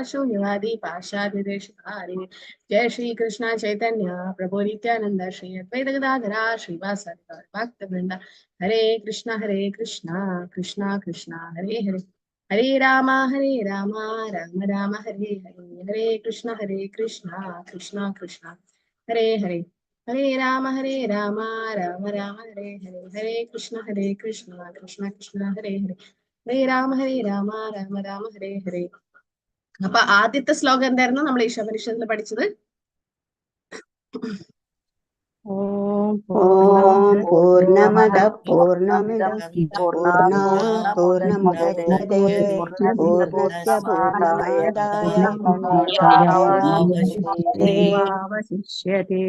शून्यवादी पाशादिदेशधारी जय श्री कृष्ण चैतन्य प्रभु नित्यानंद श्री अद्वैत गदाधरा श्रीवासादि भक्तवृंद हरे कृष्ण कृष्ण कृष्ण हरे हरे हरे राम राम राम हरे हरे हरे कृष्ण कृष्ण कृष्ण हरे हरे हरे राम राम राम हरे हरे हरे कृष्ण कृष्ण कृष्ण हरे हरे हरे राम राम हरे हरे. അപ്പൊ ആദ്യത്തെ ശ്ലോകം എന്തായിരുന്നു നമ്മൾ ഈശോപനിഷത്തിൽ പഠിച്ചത്? ഓം പൂർണ്ണമദ പൂർണ്ണമിദം പൂർണ്ണാത് പൂർണ്ണമുദച്യതേ പൂർണ്ണസ്യ പൂർണ്ണമാദായ പൂർണ്ണമേവാവശിഷ്യതേ.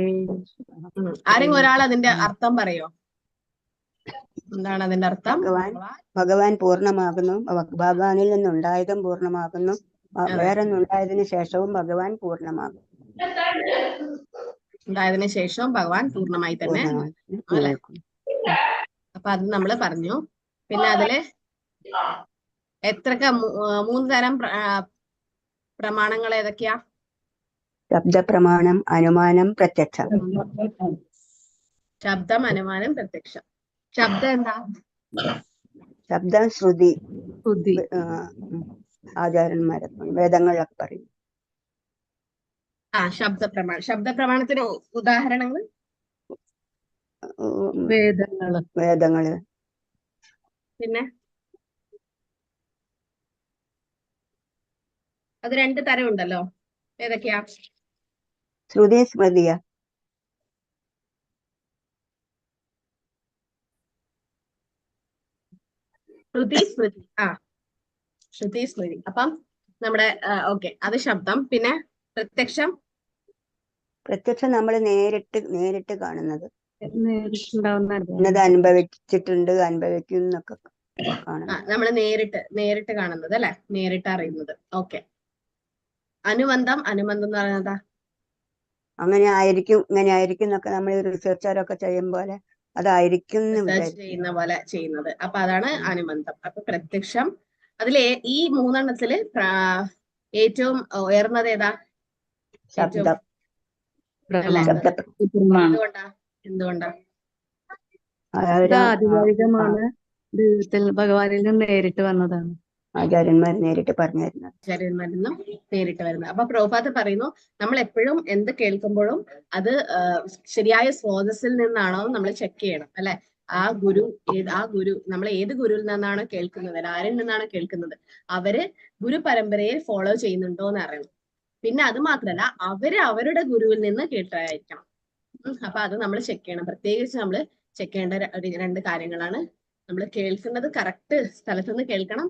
ആരെങ്കിലും ഒരാൾ അതിന്റെ അർത്ഥം പറയോ? എന്താണ് അതിന്റെ അർത്ഥം? ഭഗവാൻ പൂർണ്ണമാകുന്നു, ഭഗവാനിൽ നിന്നുണ്ടായതും പൂർണ്ണമാകുന്നു, വേറെ ഉണ്ടായതിനു ശേഷവും ഭഗവാൻ പൂർണ്ണമാകും. ഉണ്ടായതിനു ശേഷവും ഭഗവാൻ പൂർണ്ണമായി തന്നെ അല്ലെ? അപ്പൊ അത് നമ്മള് പറഞ്ഞു. പിന്നെ അതില് എത്രക്ക 3 തരം പ്രമാണങ്ങൾ ഏതൊക്കെയാ? ശബ്ദപ്രമാണം, അനുമാനം, പ്രത്യക്ഷം. ശബ്ദം, അനുമാനം, പ്രത്യക്ഷം. ശബ്ദം എന്താ? ശബ്ദം ശ്രുതി, ആചാര്യന്മാരെ വേദങ്ങളിലൊക്കെ പറയും. ശബ്ദപ്രമാണത്തിന് ഉദാഹരണങ്ങൾ വേദങ്ങള്. പിന്നെ അത് 2 തരം ഉണ്ടല്ലോ, ഏതൊക്കെയാ? ശ്രുതി, സ്മൃതിയ. ശ്രുതി സ്മൃതി. ശ്രുതി സ്മൃതി. അപ്പം നമ്മുടെ ഓക്കെ, അത് ശബ്ദം. പിന്നെ പ്രത്യക്ഷം നമ്മൾ നേരിട്ട് കാണുന്നത്, നേരിട്ടുണ്ടാവുന്ന അനുഭവിച്ചിട്ടുണ്ട്, അനുഭവിക്കുന്നൊക്കെ കാണുന്നത്. നമ്മൾ നേരിട്ട് കാണുന്നത് അല്ലെ, നേരിട്ട് അറിയുന്നത്. ഓക്കെ. അനുബന്ധം എന്ന് പറയുന്നതാ? അങ്ങനെ ആയിരിക്കും, ഇങ്ങനെ ആയിരിക്കും എന്നൊക്കെ നമ്മൾ റിസർച്ചറൊക്കെ ചെയ്യും പോലെ അതായിരിക്കും ചെയ്യുന്ന പോലെ ചെയ്യുന്നത്. അപ്പൊ അതാണ് അനുബന്ധം. അപ്പൊ പ്രത്യക്ഷം. അതിലെ ഈ 3 എണ്ണത്തില് ഏറ്റവും ഉയർന്നത് ഏതാ? ശബ്ദം. എന്തുകൊണ്ടാ? ആധികാരികമാണ്, ദൈവത്തിൽ ഭഗവാനിൽ നിന്ന് നേരിട്ട് വന്നതാണ്. ആചാര്യന്മാർ നേരിട്ട് പറഞ്ഞു തരുന്നത്. ആചാര്യന്മാരിൽ നിന്നും നേരിട്ട് വരുന്നത്. അപ്പൊ പ്രഭുപാദ് പറയുന്നു, നമ്മൾ എപ്പോഴും എന്ത് കേൾക്കുമ്പോഴും അത് ശരിയായ സ്രോതസ്സിൽ നിന്നാണോ നമ്മൾ ചെക്ക് ചെയ്യണം അല്ലെ. ആ ഗുരു നമ്മൾ ഏത് ഗുരുവിൽ നിന്നാണോ കേൾക്കുന്നത്, ആരിൽ നിന്നാണോ കേൾക്കുന്നത്, അവര് ഗുരു പരമ്പരയെ ഫോളോ ചെയ്യുന്നുണ്ടോ എന്ന് അറിയണം. പിന്നെ അത് മാത്രല്ല, അവരുടെ ഗുരുവിൽ നിന്ന് കേട്ടായിരിക്കണം. അപ്പൊ അത് നമ്മൾ ചെക്ക് ചെയ്യണം. പ്രത്യേകിച്ച് നമ്മൾ ചെക്ക് ചെയ്യേണ്ട 2 കാര്യങ്ങളാണ്. നമ്മൾ കേൾക്കുന്നത് കറക്റ്റ് സ്ഥലത്ത് നിന്ന് കേൾക്കണം.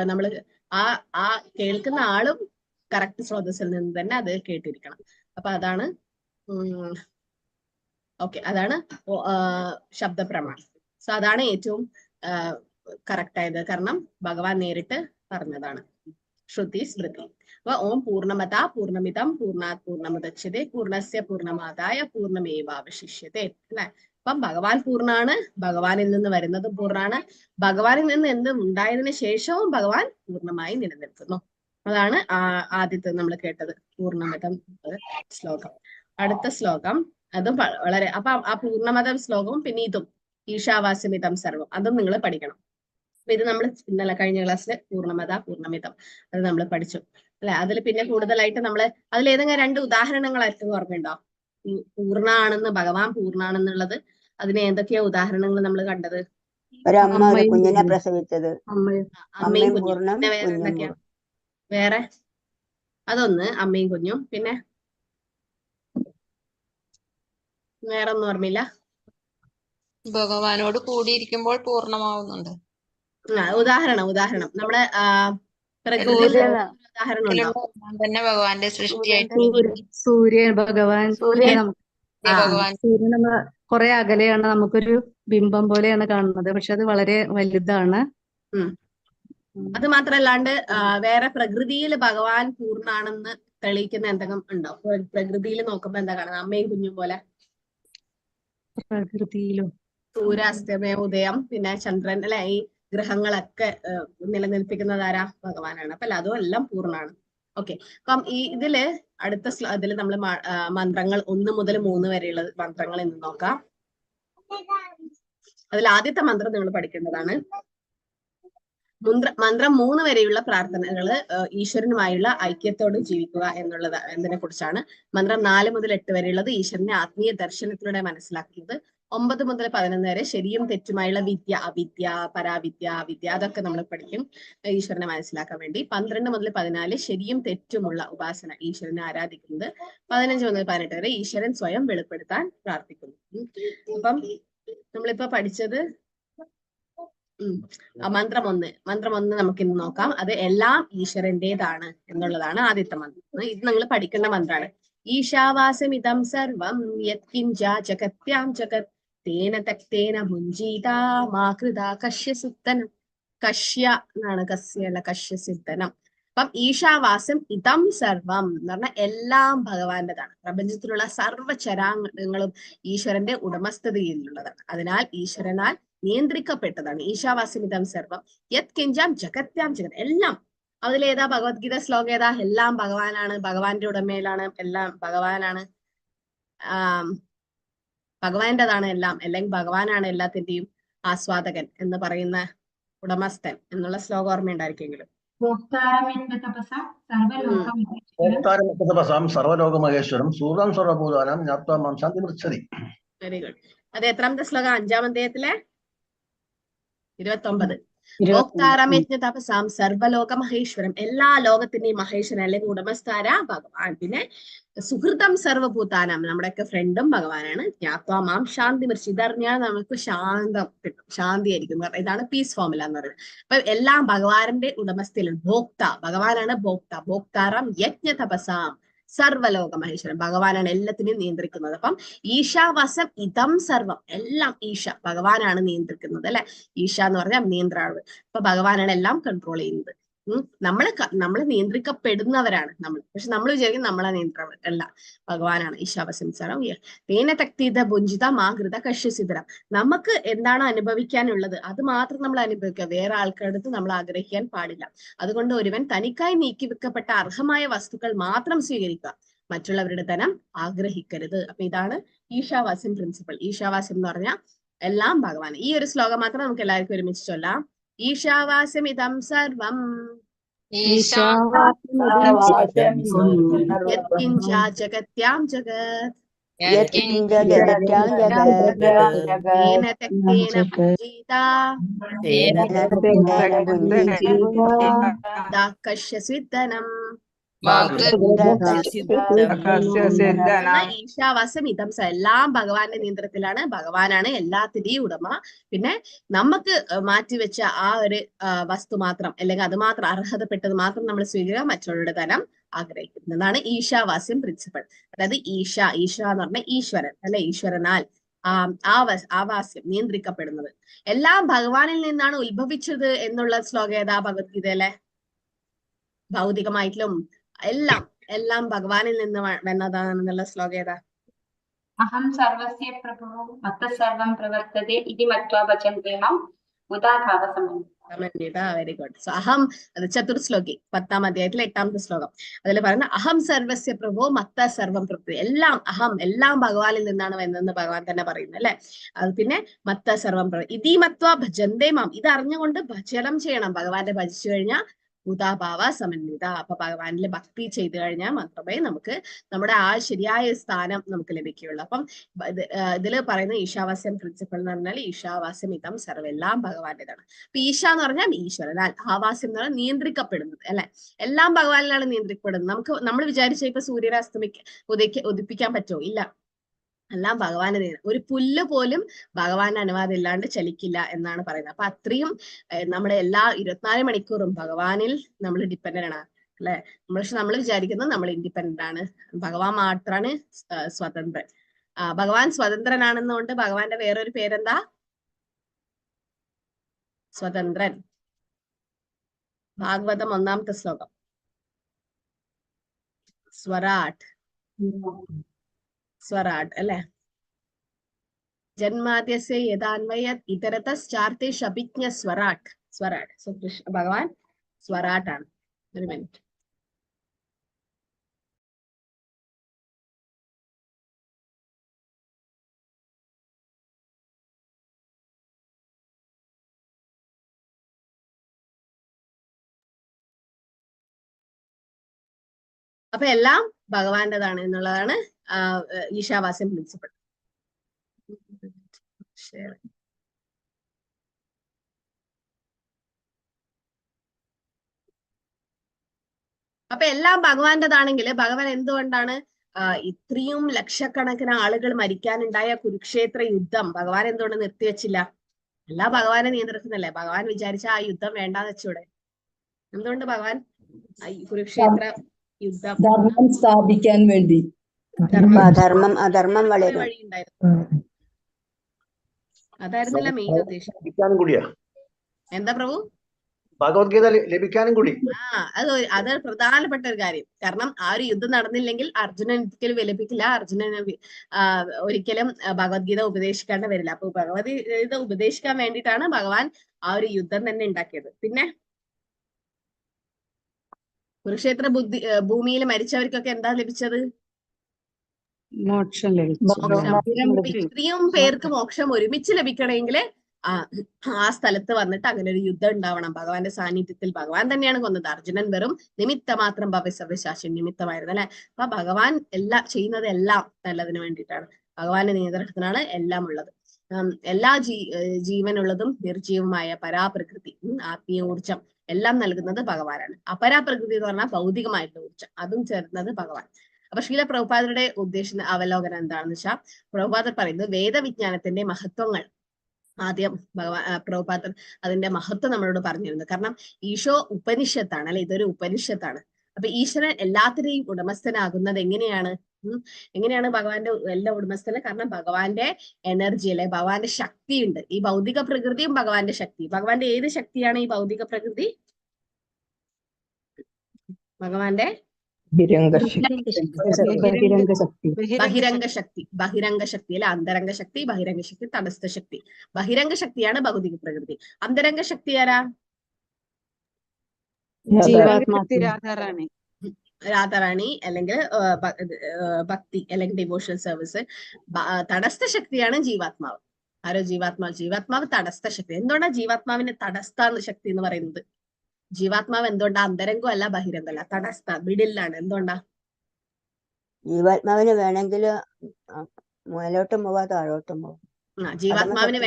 നമ്മൾ ആ കേൾക്കുന്ന ആളും കറക്റ്റ് സ്രോതസ്സിൽ നിന്ന് തന്നെ അത് കേട്ടിരിക്കണം. അപ്പൊ അതാണ് ഓക്കെ, അതാണ് ശബ്ദപ്രമാണം. സോ അതാണ് ഏറ്റവും കറക്റ്റ് ആയത്, കാരണം ഭഗവാൻ നേരിട്ട് പറഞ്ഞതാണ്. ശ്രുതി സ്മൃതി. അപ്പൊ ഓം പൂർണ്ണമത പൂർണ്ണമിതം പൂർണ്ണാത് പൂർണ്ണമുദച്യതേ പൂർണ്ണസ്യ പൂർണ്ണമാദായ പൂർണ്ണമേവാവശിഷ്യതേ അല്ലെ. അപ്പം ഭഗവാൻ പൂർണ്ണാണ്, ഭഗവാനിൽ നിന്ന് വരുന്നതും പൂർണ്ണാണ്, ഭഗവാനിൽ നിന്ന് എന്ത് ഉണ്ടായതിനു ശേഷവും ഭഗവാൻ പൂർണ്ണമായി നിലനിൽക്കുന്നു. അതാണ് ആദ്യത്തെ നമ്മൾ കേട്ടത്, പൂർണ്ണമതം ശ്ലോകം. അടുത്ത ശ്ലോകം അതും വളരെ, അപ്പൊ ആ പൂർണ്ണമതം ശ്ലോകവും പിന്നെ ഇതും ഈശാവാസ്യമിതം സർവം, അതും നിങ്ങൾ പഠിക്കണം. അപ്പൊ ഇത് നമ്മൾ ഇന്നലെ കഴിഞ്ഞ ക്ലാസ്സിൽ പൂർണ്ണമത പൂർണ്ണമിതം അത് നമ്മൾ പഠിച്ചു അല്ലെ. അതിൽ പിന്നെ കൂടുതലായിട്ട് നമ്മൾ അതിലേതെങ്കിലും 2 ഉദാഹരണങ്ങളായിട്ട് ഓർമ്മയുണ്ടോ? പൂർണ്ണാണെന്ന്, ഭഗവാൻ പൂർണ്ണാണെന്നുള്ളത്, അതിന് എന്തൊക്കെയാ ഉദാഹരണങ്ങൾ നമ്മൾ കണ്ടത്? കുഞ്ഞിനെ പ്രസവിച്ചത്, അമ്മയും കുഞ്ഞും. പിന്നെ വേറെ എന്തൊക്കെയാ? വേറെ അതൊന്ന് അമ്മയും കുഞ്ഞും. പിന്നെ വേറെ ഒന്നും ഓർമ്മയില്ല. ഭഗവാനോട് കൂടിയിരിക്കുമ്പോൾ പൂർണ്ണമാവുന്നുണ്ട്. ഉദാഹരണം നമ്മുടെ ഉദാഹരണം ഉണ്ടോ? തന്നെ ഭഗവാന്റെ സൃഷ്ടിയായിട്ട് സൂര്യൻ ഭഗവാൻ. സൂര്യൻ നമ്മൾ കുറെ അകലെയാണ്, നമുക്കൊരു ബിംബം പോലെയാണ് കാണുന്നത്, പക്ഷെ അത് വളരെ വലുതാണ്. അത് മാത്രല്ലാണ്ട് വേറെ പ്രകൃതിയിൽ ഭഗവാൻ പൂർണ്ണാണെന്ന് തെളിയിക്കുന്ന എന്തെങ്കിലും ഉണ്ടോ? പ്രകൃതിയിൽ നോക്കുമ്പോ എന്താ കാണുന്നത്? അമ്മയും കുഞ്ഞും പോലെ. പ്രകൃതിയിലും സൂര്യാസ്തമയ ഉദയം, പിന്നെ ചന്ദ്രൻ അല്ലെ, ഈ ഗ്രഹങ്ങളൊക്കെ നിലനിൽപ്പിക്കുന്നത് ആരാ? ഭഗവാനാണ്. അപ്പൊ അതും എല്ലാം പൂർണ്ണമാണ്. ഓക്കെ, അപ്പം ഇതില് അടുത്ത ഇതിൽ നമ്മൾ മന്ത്രങ്ങൾ 1 മുതൽ 3 വരെയുള്ള മന്ത്രങ്ങൾ ഇന്ന് നോക്കാം. അതിൽ ആദ്യത്തെ മന്ത്രം നിങ്ങൾ പഠിക്കേണ്ടതാണ്. മന്ത്രം 3 വരെയുള്ള പ്രാർത്ഥനകള് ഈശ്വരനുമായുള്ള ഐക്യത്തോട് ജീവിക്കുക എന്നതിനെ കുറിച്ചാണ്. മന്ത്രം 4 മുതൽ 8 വരെയുള്ളത് ഈശ്വരനെ ആത്മീയ ദർശനത്തിലൂടെ മനസ്സിലാക്കുന്നത്. 9 മുതൽ 11 വരെ ശരിയും തെറ്റുമായുള്ള വിദ്യ, അവിദ്യ, പരാവിദ്യ, അവിദ്യ, അതൊക്കെ നമ്മൾ പഠിക്കും ഈശ്വരനെ മനസ്സിലാക്കാൻ വേണ്ടി. 12 മുതൽ 14 ശരിയും തെറ്റുമുള്ള ഉപാസന, ഈശ്വരനെ ആരാധിക്കുന്നത്. 15 മുതൽ 18 വരെ ഈശ്വരൻ സ്വയം വെളിപ്പെടുത്താൻ പ്രാർത്ഥിക്കുന്നു. അപ്പം നമ്മളിപ്പോ പഠിച്ചത് മന്ത്രം 1 നമുക്ക് ഇന്ന് നോക്കാം. അത് എല്ലാം ഈശ്വരന്റേതാണ് എന്നുള്ളതാണ് ആദ്യത്തെ മന്ത്രം. ഇത് നിങ്ങൾ പഠിക്കേണ്ട മന്ത്രമാണ്. ഈശാവാസമിതം സർവം യത്കിഞ്ചാ ജഗത്യാം ജഗത് തേന തക്തേന ഭുഞ്ജീതാ മാ കൃതാ കശ്യസിദ്ധനം. കശ്യ എന്നാണ്, കസ്യല്ല, കശ്യസിദ്ധനം. അപ്പം ഈശാവാസം ഇതം സർവം എന്ന് പറഞ്ഞാൽ എല്ലാം ഭഗവാന്റേതാണ്. പ്രപഞ്ചത്തിലുള്ള സർവ്വചരാങ്ങളും ഈശ്വരന്റെ ഉടമസ്ഥതയിലുള്ളതാണ്. അതിനാൽ ഈശ്വരനാൽ നിയന്ത്രിക്കപ്പെട്ടതാണ്. ഈശാവാസ്യമിതം സർവം യത് കിഞ്ചാം ജഗത്യാം ജഗത്, എല്ലാം. അതിലേതാ ഭഗവത്ഗീത ശ്ലോകം ഏതാ? എല്ലാം ഭഗവാനാണ്, ഭഗവാന്റെ ഉടമയിലാണ്, എല്ലാം ഭഗവാനാണ്, ഭഗവാന്റേതാണ് എല്ലാം, അല്ലെങ്കിൽ ഭഗവാനാണ് എല്ലാത്തിന്റെയും ആസ്വാദകൻ എന്ന് പറയുന്ന ഉടമസ്ഥൻ എന്നുള്ള ശ്ലോകം ഓർമ്മയുണ്ടായിരിക്കെങ്കിലും. സർവലോകമഹേശ്വരം സൂതം സർവഭൂതാനം ജ്ഞാത്വാ മാം ശാന്തി പൃച്ഛതി. Very good. അത് എത്രാമത്തെ ശ്ലോകം? 5-ാം അധ്യായത്തിലെ 29. ഭോക്താരം യജ്ഞതപസാം സർവലോക മഹേശ്വരം, എല്ലാ ലോകത്തിന്റെയും മഹേശ്വരൻ അല്ലെങ്കിൽ ഉടമസ്ഥാര ഭഗവാൻ. പിന്നെ സുഹൃതം സർവഭൂതാനം, നമ്മുടെയൊക്കെ ഫ്രണ്ടും ഭഗവാനാണ്. ജ്ഞാത്വാ മാം ശാന്തി പൃച്ഛതി, ഇതറിഞ്ഞാൽ നമുക്ക് ശാന്തം കിട്ടും, ശാന്തി ആയിരിക്കും. ഇതാണ് പീസ് ഫോർമുല എന്ന് പറയുന്നത്. അപ്പൊ എല്ലാം ഭഗവാന്റെ ഉടമസ്ഥയിലാണ്. ഭോക്ത, ഭഗവാനാണ് ഭോക്ത. ഭോക്താരം യജ്ഞതപസാം സർവലോക മഹേശ്വരൻ, ഭഗവാനാണ് എല്ലാത്തിനെയും നിയന്ത്രിക്കുന്നത്. അപ്പം ഈശാവാസം ഇതം സർവം, എല്ലാം ഈശ, ഭഗവാനാണ് നിയന്ത്രിക്കുന്നത് അല്ലെ. ഈശ എന്ന് പറഞ്ഞാൽ നിയന്ത്രണം. അപ്പൊ ഭഗവാനാണ് എല്ലാം കൺട്രോൾ ചെയ്യുന്നത്. നമ്മള് നിയന്ത്രിക്കപ്പെടുന്നവരാണ് നമ്മൾ. പക്ഷെ നമ്മൾ വിചാരിക്കും നമ്മളെ നിയന്ത്രണം അല്ല, ഭഗവാനാണ്. ഈശാവസംസാരം തേന തക്തീത ഭുഞ്ചിത മാകൃത കശ്യസിദ്ധരം. നമുക്ക് എന്താണോ അനുഭവിക്കാനുള്ളത് അത് മാത്രം നമ്മൾ അനുഭവിക്കുക, വേറെ ആൾക്കാരുടെ അടുത്ത് നമ്മൾ ആഗ്രഹിക്കാൻ പാടില്ല. അതുകൊണ്ട് ഒരുവൻ തനിക്കായി നീക്കിവെക്കപ്പെട്ട അർഹമായ വസ്തുക്കൾ മാത്രം സ്വീകരിക്കുക, മറ്റുള്ളവരുടെ ധനം ആഗ്രഹിക്കരുത്. അപ്പൊ ഇതാണ് ഈശാവാസ്യം പ്രിൻസിപ്പിൾ. ഈശാവാസ്യം എന്ന് പറഞ്ഞാൽ എല്ലാം ഭഗവാൻ. ഈ ഒരു ശ്ലോകം മാത്രം നമുക്ക് എല്ലാവർക്കും ഒരുമിച്ച് ചൊല്ലാം. ഈശാവാസ്യം ഇതം സർവം യത്കിഞ്ചാ ജഗത്യാം ജഗത് തേന തക്തേന ഭുഞ്ജീതാ കശ്യസിദ്ധനം. ഈശാവാസ്യം ഇതം, എല്ലാം ഭഗവാന്റെ നിയന്ത്രണത്തിലാണ്, ഭഗവാനാണ് എല്ലാത്തിന്റെയും ഉടമ. പിന്നെ നമുക്ക് മാറ്റിവെച്ച ആ ഒരു വസ്തു മാത്രം, അല്ലെങ്കിൽ അത് മാത്രം അർഹതപ്പെട്ടത് മാത്രം നമ്മൾ സ്വീകരിക്കുക, മറ്റുള്ളവരുടെ ധനം ആഗ്രഹിക്കുന്നതാണ് ഈശാവാസ്യം പ്രിൻസിപ്പൾ. അതായത് ഈശ എന്ന് പറഞ്ഞാൽ ഈശ്വരൻ അല്ലെ, ഈശ്വരനാൽ ആ വാസ്യം നിയന്ത്രിക്കപ്പെടുന്നത്. എല്ലാം ഭഗവാനിൽ നിന്നാണ് ഉത്ഭവിച്ചത് എന്നുള്ള ശ്ലോകം ഏതാ ഭഗവത്ഗീതയിലെ? ഭൗതികമായിട്ടും എല്ലാം ഭഗവാനിൽ നിന്ന് വന്നതാണെന്നുള്ള ശ്ലോകം ഏതാ? അഹം സർവസ്യ പ്രഭവോ മത്ത സർവം പ്രവർത്തതേ ഇതി മത്വാ ഭജന്തേ മാം ഉദാഭാവ സമന്വിത. Very good. സോ അഹം, അത് ചതുർശ്ലോകി 10-ാം അധ്യായത്തിലെ 8-ാമത്തെ ശ്ലോകം. അതിൽ പറയുന്ന അഹം സർവസ്യ പ്രഭോ മത്ത സർവം പ്രവൃത്തി, എല്ലാം അഹം, എല്ലാം ഭഗവാനിൽ നിന്നാണ് വന്നതെന്ന് ഭഗവാൻ തന്നെ പറയുന്നു അല്ലെ. അത് പിന്നെ മത്ത സർവം പ്രവൃത്തി ഇതി മത്വാ ഭജന്തേ മാം, ഇത് അറിഞ്ഞുകൊണ്ട് ഭജനം ചെയ്യണം. ഭഗവാന്റെ ഭജിച്ചു കഴിഞ്ഞാൽ ഭൂതാഭാവ സമന്വിത, അപ്പൊ ഭഗവാനിൽ ഭക്തി ചെയ്തു കഴിഞ്ഞാൽ മാത്രമേ നമുക്ക് നമ്മുടെ ആ ശരിയായ സ്ഥാനം നമുക്ക് ലഭിക്കുകയുള്ളൂ. അപ്പം ഇതില് പറയുന്ന ഈശാവാസ്യം പ്രിൻസിപ്പൾ എന്ന് പറഞ്ഞാൽ ഈശാവാസ്യം ഇതം സർവ്വം, എല്ലാം ഭഗവാന്റേതാണ്. അപ്പൊ ഈശ എന്ന് പറഞ്ഞാൽ ഈശ്വരനാൽ, ആവാസ്യം എന്ന് പറഞ്ഞാൽ നിയന്ത്രിക്കപ്പെടുന്നത് അല്ലെ. എല്ലാം ഭഗവാനിലാണ് നിയന്ത്രിക്കപ്പെടുന്നത്. നമ്മൾ വിചാരിച്ച ഇപ്പൊ സൂര്യനെ ഉദിപ്പിക്കാൻ പറ്റുമോ? ഇല്ല, എല്ലാം ഭഗവാന്റെ നിയന്ത്രണം. ഒരു പുല്ല് പോലും ഭഗവാന്റെ അനുവാദം ഇല്ലാണ്ട് ചലിക്കില്ല എന്നാണ് പറയുന്നത്. അപ്പൊ അത്രയും നമ്മുടെ എല്ലാ 24 മണിക്കൂറും ഭഗവാനിൽ നമ്മൾ ഡിപ്പെൻഡന്റ് ആണ് അല്ലെ. നമ്മൾ വിചാരിക്കുന്നത് നമ്മൾ ഇൻഡിപെൻഡന്റ് ആണ്, ഭഗവാൻ മാത്രമാണ് സ്വതന്ത്രൻ. ഭഗവാൻ സ്വതന്ത്രനാണെന്നുകൊണ്ട് ഭഗവാന്റെ വേറൊരു പേരെന്താ? സ്വതന്ത്രൻ. ഭാഗവതം 1-ാമത്തെ ശ്ലോകം. സ്വരാട് അല്ലെ. ജന്മാദ്യസ്യ യഥാന്വയത് ഇതരതശ്ചാർത്തേഷു അഭിജ്ഞ സ്വരാട്. സ്വരാട്ട്. സോ ഭഗവാൻ സ്വരാട്ടാണ്. ഒരു മിനിറ്റ്. അപ്പൊ എല്ലാം ഭഗവാന്റേതാണ് എന്നുള്ളതാണ് ഈശാവാസ്യം പ്രിൻസിപ്പിൾ. അപ്പൊ എല്ലാം ഭഗവാന്റേതാണെങ്കിൽ ഭഗവാൻ എന്തുകൊണ്ടാണ് ഇത്രയും ലക്ഷക്കണക്കിന് ആളുകൾ മരിക്കാനുണ്ടായ കുരുക്ഷേത്ര യുദ്ധം ഭഗവാൻ എന്തുകൊണ്ട് നിർത്തിവെച്ചില്ല? എല്ലാം ഭഗവാനെ നിയന്ത്രിക്കുന്നല്ലേ. ഭഗവാൻ വിചാരിച്ച ആ യുദ്ധം വേണ്ടാന്ന് വെച്ചൂടെ? എന്തുകൊണ്ട് ഭഗവാൻ കുരുക്ഷേത്ര യുദ്ധം സ്ഥാപിക്കാൻ വേണ്ടി അധർമ്മം വളരും വഴി ഉണ്ടായിരുന്നു. അതായിരുന്നില്ല മെയിൻ ഉദ്ദേശം. എന്താ പ്രഭു? ഭഗവത്ഗീത ലഭിക്കാനും കൂടി. അത് പ്രധാനപ്പെട്ട ഒരു കാര്യം. കാരണം ആ ഒരു യുദ്ധം നടന്നില്ലെങ്കിൽ അർജുനൻ ഒരിക്കലും വിലപിക്കില്ല, അർജുനൻ ഒരിക്കലും ഭഗവത്ഗീത ഉപദേശിക്കാണ്ട് വരില്ല. അപ്പൊ ഭഗവത്ഗീത ഉപദേശിക്കാൻ വേണ്ടിയിട്ടാണ് ഭഗവാൻ ആ ഒരു യുദ്ധം തന്നെ ഉണ്ടാക്കിയത്. പിന്നെ കുരുക്ഷേത്ര ഭൂമിയിൽ മരിച്ചവർക്കൊക്കെ എന്താ ലഭിച്ചത്? മോക്ഷം ലഭിച്ചു. മോക്ഷം. ഇത്രയും പേർക്ക് മോക്ഷം ഒരുമിച്ച് ലഭിക്കണമെങ്കിൽ ആ സ്ഥലത്ത് വന്നിട്ട് അങ്ങനെ ഒരു യുദ്ധം ഉണ്ടാവണം. ഭഗവാന്റെ സാന്നിധ്യത്തിൽ. ഭഗവാൻ തന്നെയാണ് കൊന്നത്. അർജുനൻ വെറും നിമിത്ത മാത്രം ഭവ്യസവശാസ്യം നിമിത്തമായിരുന്നു അല്ലെ. അപ്പൊ ഭഗവാൻ എല്ലാം ചെയ്യുന്നത് എല്ലാം നല്ലതിന് വേണ്ടിയിട്ടാണ്. ഭഗവാന്റെ നിയന്ത്രണത്തിനാണ് എല്ലാം ഉള്ളത്. എല്ലാ ജീവനുള്ളതും നിർജീവമായ പരാപ്രകൃതി, ആത്മീയ ഊർജം എല്ലാം നൽകുന്നത് ഭഗവാനാണ്. അപരാപ്രകൃതി എന്ന് പറഞ്ഞാൽ ഭൗതികമായിട്ടുള്ള ഊർജം, അതും ചേർന്നത് ഭഗവാൻ. അപ്പൊ ശ്രീല പ്രഭുപാദരുടെ അവലോകനം എന്താണെന്ന് വെച്ചാൽ, പ്രഭുപാദർ പറയുന്നത് വേദവിജ്ഞാനത്തിന്റെ മഹത്വങ്ങൾ ആദ്യം പ്രഭുപാദർ അതിന്റെ മഹത്വം നമ്മളോട് പറഞ്ഞിരുന്നു. കാരണം ഈശോ ഉപനിഷത്താണ് അല്ലെ, ഇതൊരു ഉപനിഷത്താണ്. അപ്പൊ ഈശ്വരൻ എല്ലാത്തിനെയും ഉടമസ്ഥനാകുന്നത് എങ്ങനെയാണ്? എങ്ങനെയാണ് ഭഗവാന്റെ എല്ലാ ഉടമസ്ഥന്? കാരണം ഭഗവാന്റെ എനർജി അല്ലെ, ഭഗവാന്റെ ശക്തി ഉണ്ട്. ഈ ഭൗതിക പ്രകൃതിയും ഭഗവാന്റെ ശക്തി. ഭഗവാന്റെ ഏത് ശക്തിയാണ് ഈ ഭൗതിക പ്രകൃതി? ബഹിരംഗ ശക്തി അല്ലെ, അന്തരംഗ ശക്തി, ബഹിരംഗ ശക്തി, തടസ്ഥ ശക്തി. ബഹിരംഗ ശക്തിയാണ് ഭൗതിക പ്രകൃതി. അന്തരംഗ ശക്തി ആരാ? രാധാറാണി അല്ലെങ്കിൽ ഭക്തി അല്ലെങ്കിൽ ഡിവോഷണൽ സർവീസ്. തടസ്ഥ ശക്തിയാണ് ജീവാത്മാവ്. ആരോ ജീവാത്മാവ് തടസ്ഥ ശക്തി. എന്തുകൊണ്ടാണ് ജീവാത്മാവിന്റെ തടസ്ഥ ശക്തി എന്ന് പറയുന്നത്? ജീവാത്മാവ് എന്തുകൊണ്ടാ അന്തരംഗം അല്ല ബഹിരംഗമല്ല, തടസ്ഥ മിഡിലാണ്? എന്തുകൊണ്ടാ? ജീവാത്മാവിന് വേണമെങ്കിൽ മുകളിലോട്ടും പോവാ താഴോട്ടും പോവാം. ജീവാത്മാവിന്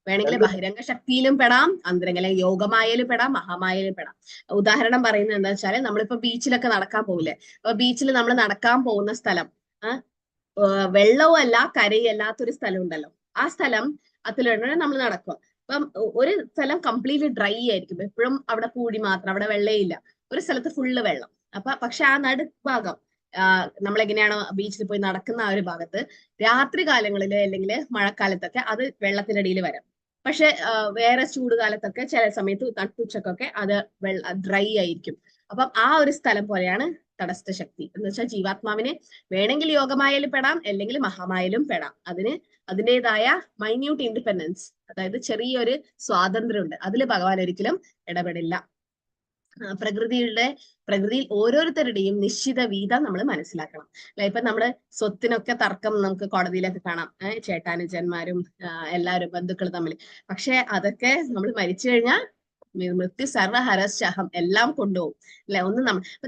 വേണമെങ്കിൽ ബഹിരംഗ ശക്തിയിലും പെടാം, അന്തരംഗ അല്ലെങ്കിൽ യോഗമായയിലും പെടാം, മഹാമായയിലും പെടാം. ഉദാഹരണം പറയുന്നത് എന്താ വെച്ചാല്, നമ്മളിപ്പോ ബീച്ചിലൊക്കെ നടക്കാൻ പോകില്ലേ? അപ്പൊ ബീച്ചിൽ നമ്മൾ നടക്കാൻ പോകുന്ന സ്ഥലം വെള്ളവും അല്ല കരയും അല്ലാത്തൊരു സ്ഥലം ഉണ്ടല്ലോ. ആ സ്ഥലം അതിലൂടെ നമ്മൾ നടക്കുക. അപ്പം ഒരു സ്ഥലം കംപ്ലീറ്റ്ലി ഡ്രൈ ആയിരിക്കും, എപ്പോഴും അവിടെ പൂടി മാത്രം, അവിടെ വെള്ളയില്ല. ഒരു സ്ഥലത്ത് ഫുള്ള് വെള്ളം. പക്ഷെ ആ നടുഭാഗം നമ്മളെങ്ങനെയാണോ ബീച്ചിൽ പോയി നടക്കുന്ന ആ ഒരു ഭാഗത്ത് രാത്രി കാലങ്ങളിൽ അല്ലെങ്കിൽ മഴക്കാലത്തൊക്കെ അത് വെള്ളത്തിനടിയിൽ വരാം. പക്ഷെ വേറെ ചൂടുകാലത്തൊക്കെ ചില സമയത്ത് നട്ടുച്ചക്കൊക്കെ അത് ഡ്രൈ ആയിരിക്കും. അപ്പം ആ ഒരു സ്ഥലം പോലെയാണ് തടസ്ഥ ശക്തി എന്ന് വെച്ചാൽ ജീവാത്മാവിന് വേണമെങ്കിൽ യോഗമായാലും പെടാം, അല്ലെങ്കിൽ മഹാമായാലും പെടാം. അതിൻ്റെതായ മൈന്യൂട്ട് ഇൻഡിപെൻഡൻസ്, അതായത് ചെറിയൊരു സ്വാതന്ത്ര്യമുണ്ട്. അതിൽ ഭഗവാൻ ഒരിക്കലും ഇടപെടില്ല. പ്രകൃതിയിൽ ഓരോരുത്തരുടെയും നിശ്ചിത വീതം നമ്മൾ മനസ്സിലാക്കണം അല്ലെ. ഇപ്പൊ നമ്മള് സ്വത്തിനൊക്കെ തർക്കം നമുക്ക് കോടതിയിലൊക്കെ കാണാം, ചേട്ടാനുജന്മാരും എല്ലാവരും ബന്ധുക്കൾ തമ്മിൽ. പക്ഷെ അതൊക്കെ നമ്മൾ മരിച്ചു കഴിഞ്ഞാൽ മൃത്യു സർവഹരശഹം എല്ലാം കൊണ്ടുപോകും അല്ലെ.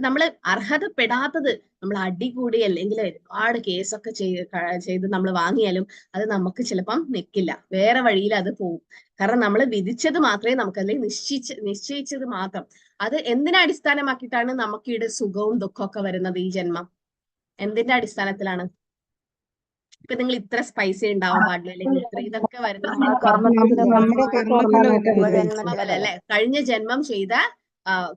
നമ്മള് അർഹതപ്പെടാത്തത് നമ്മൾ അടികൂടി അല്ലെങ്കിൽ ഒരുപാട് കേസൊക്കെ ചെയ്ത് നമ്മൾ വാങ്ങിയാലും അത് നമുക്ക് ചിലപ്പം നിൽക്കില്ല, വേറെ വഴിയിൽ അത് പോകും. കാരണം നമ്മൾ വിധിച്ചത് മാത്രമേ നമുക്ക്, അല്ലെങ്കിൽ നിശ്ചയിച്ചത് മാത്രം. അത് എന്തിനെ അടിസ്ഥാനമാക്കിയിട്ടാണ് നമുക്കിവിടെ സുഖവും ദുഃഖമൊക്കെ വരുന്നത്? ഈ ജന്മം എന്തിന്റെ അടിസ്ഥാനത്തിലാണ്? ഇപ്പൊ നിങ്ങൾ ഇത്ര പൈസ ഉണ്ടാവാൻ പാടില്ല, അല്ലെങ്കിൽ ഇത്ര ഇതൊക്കെ വരുന്നത് അല്ലെ, കഴിഞ്ഞ ജന്മം ചെയ്ത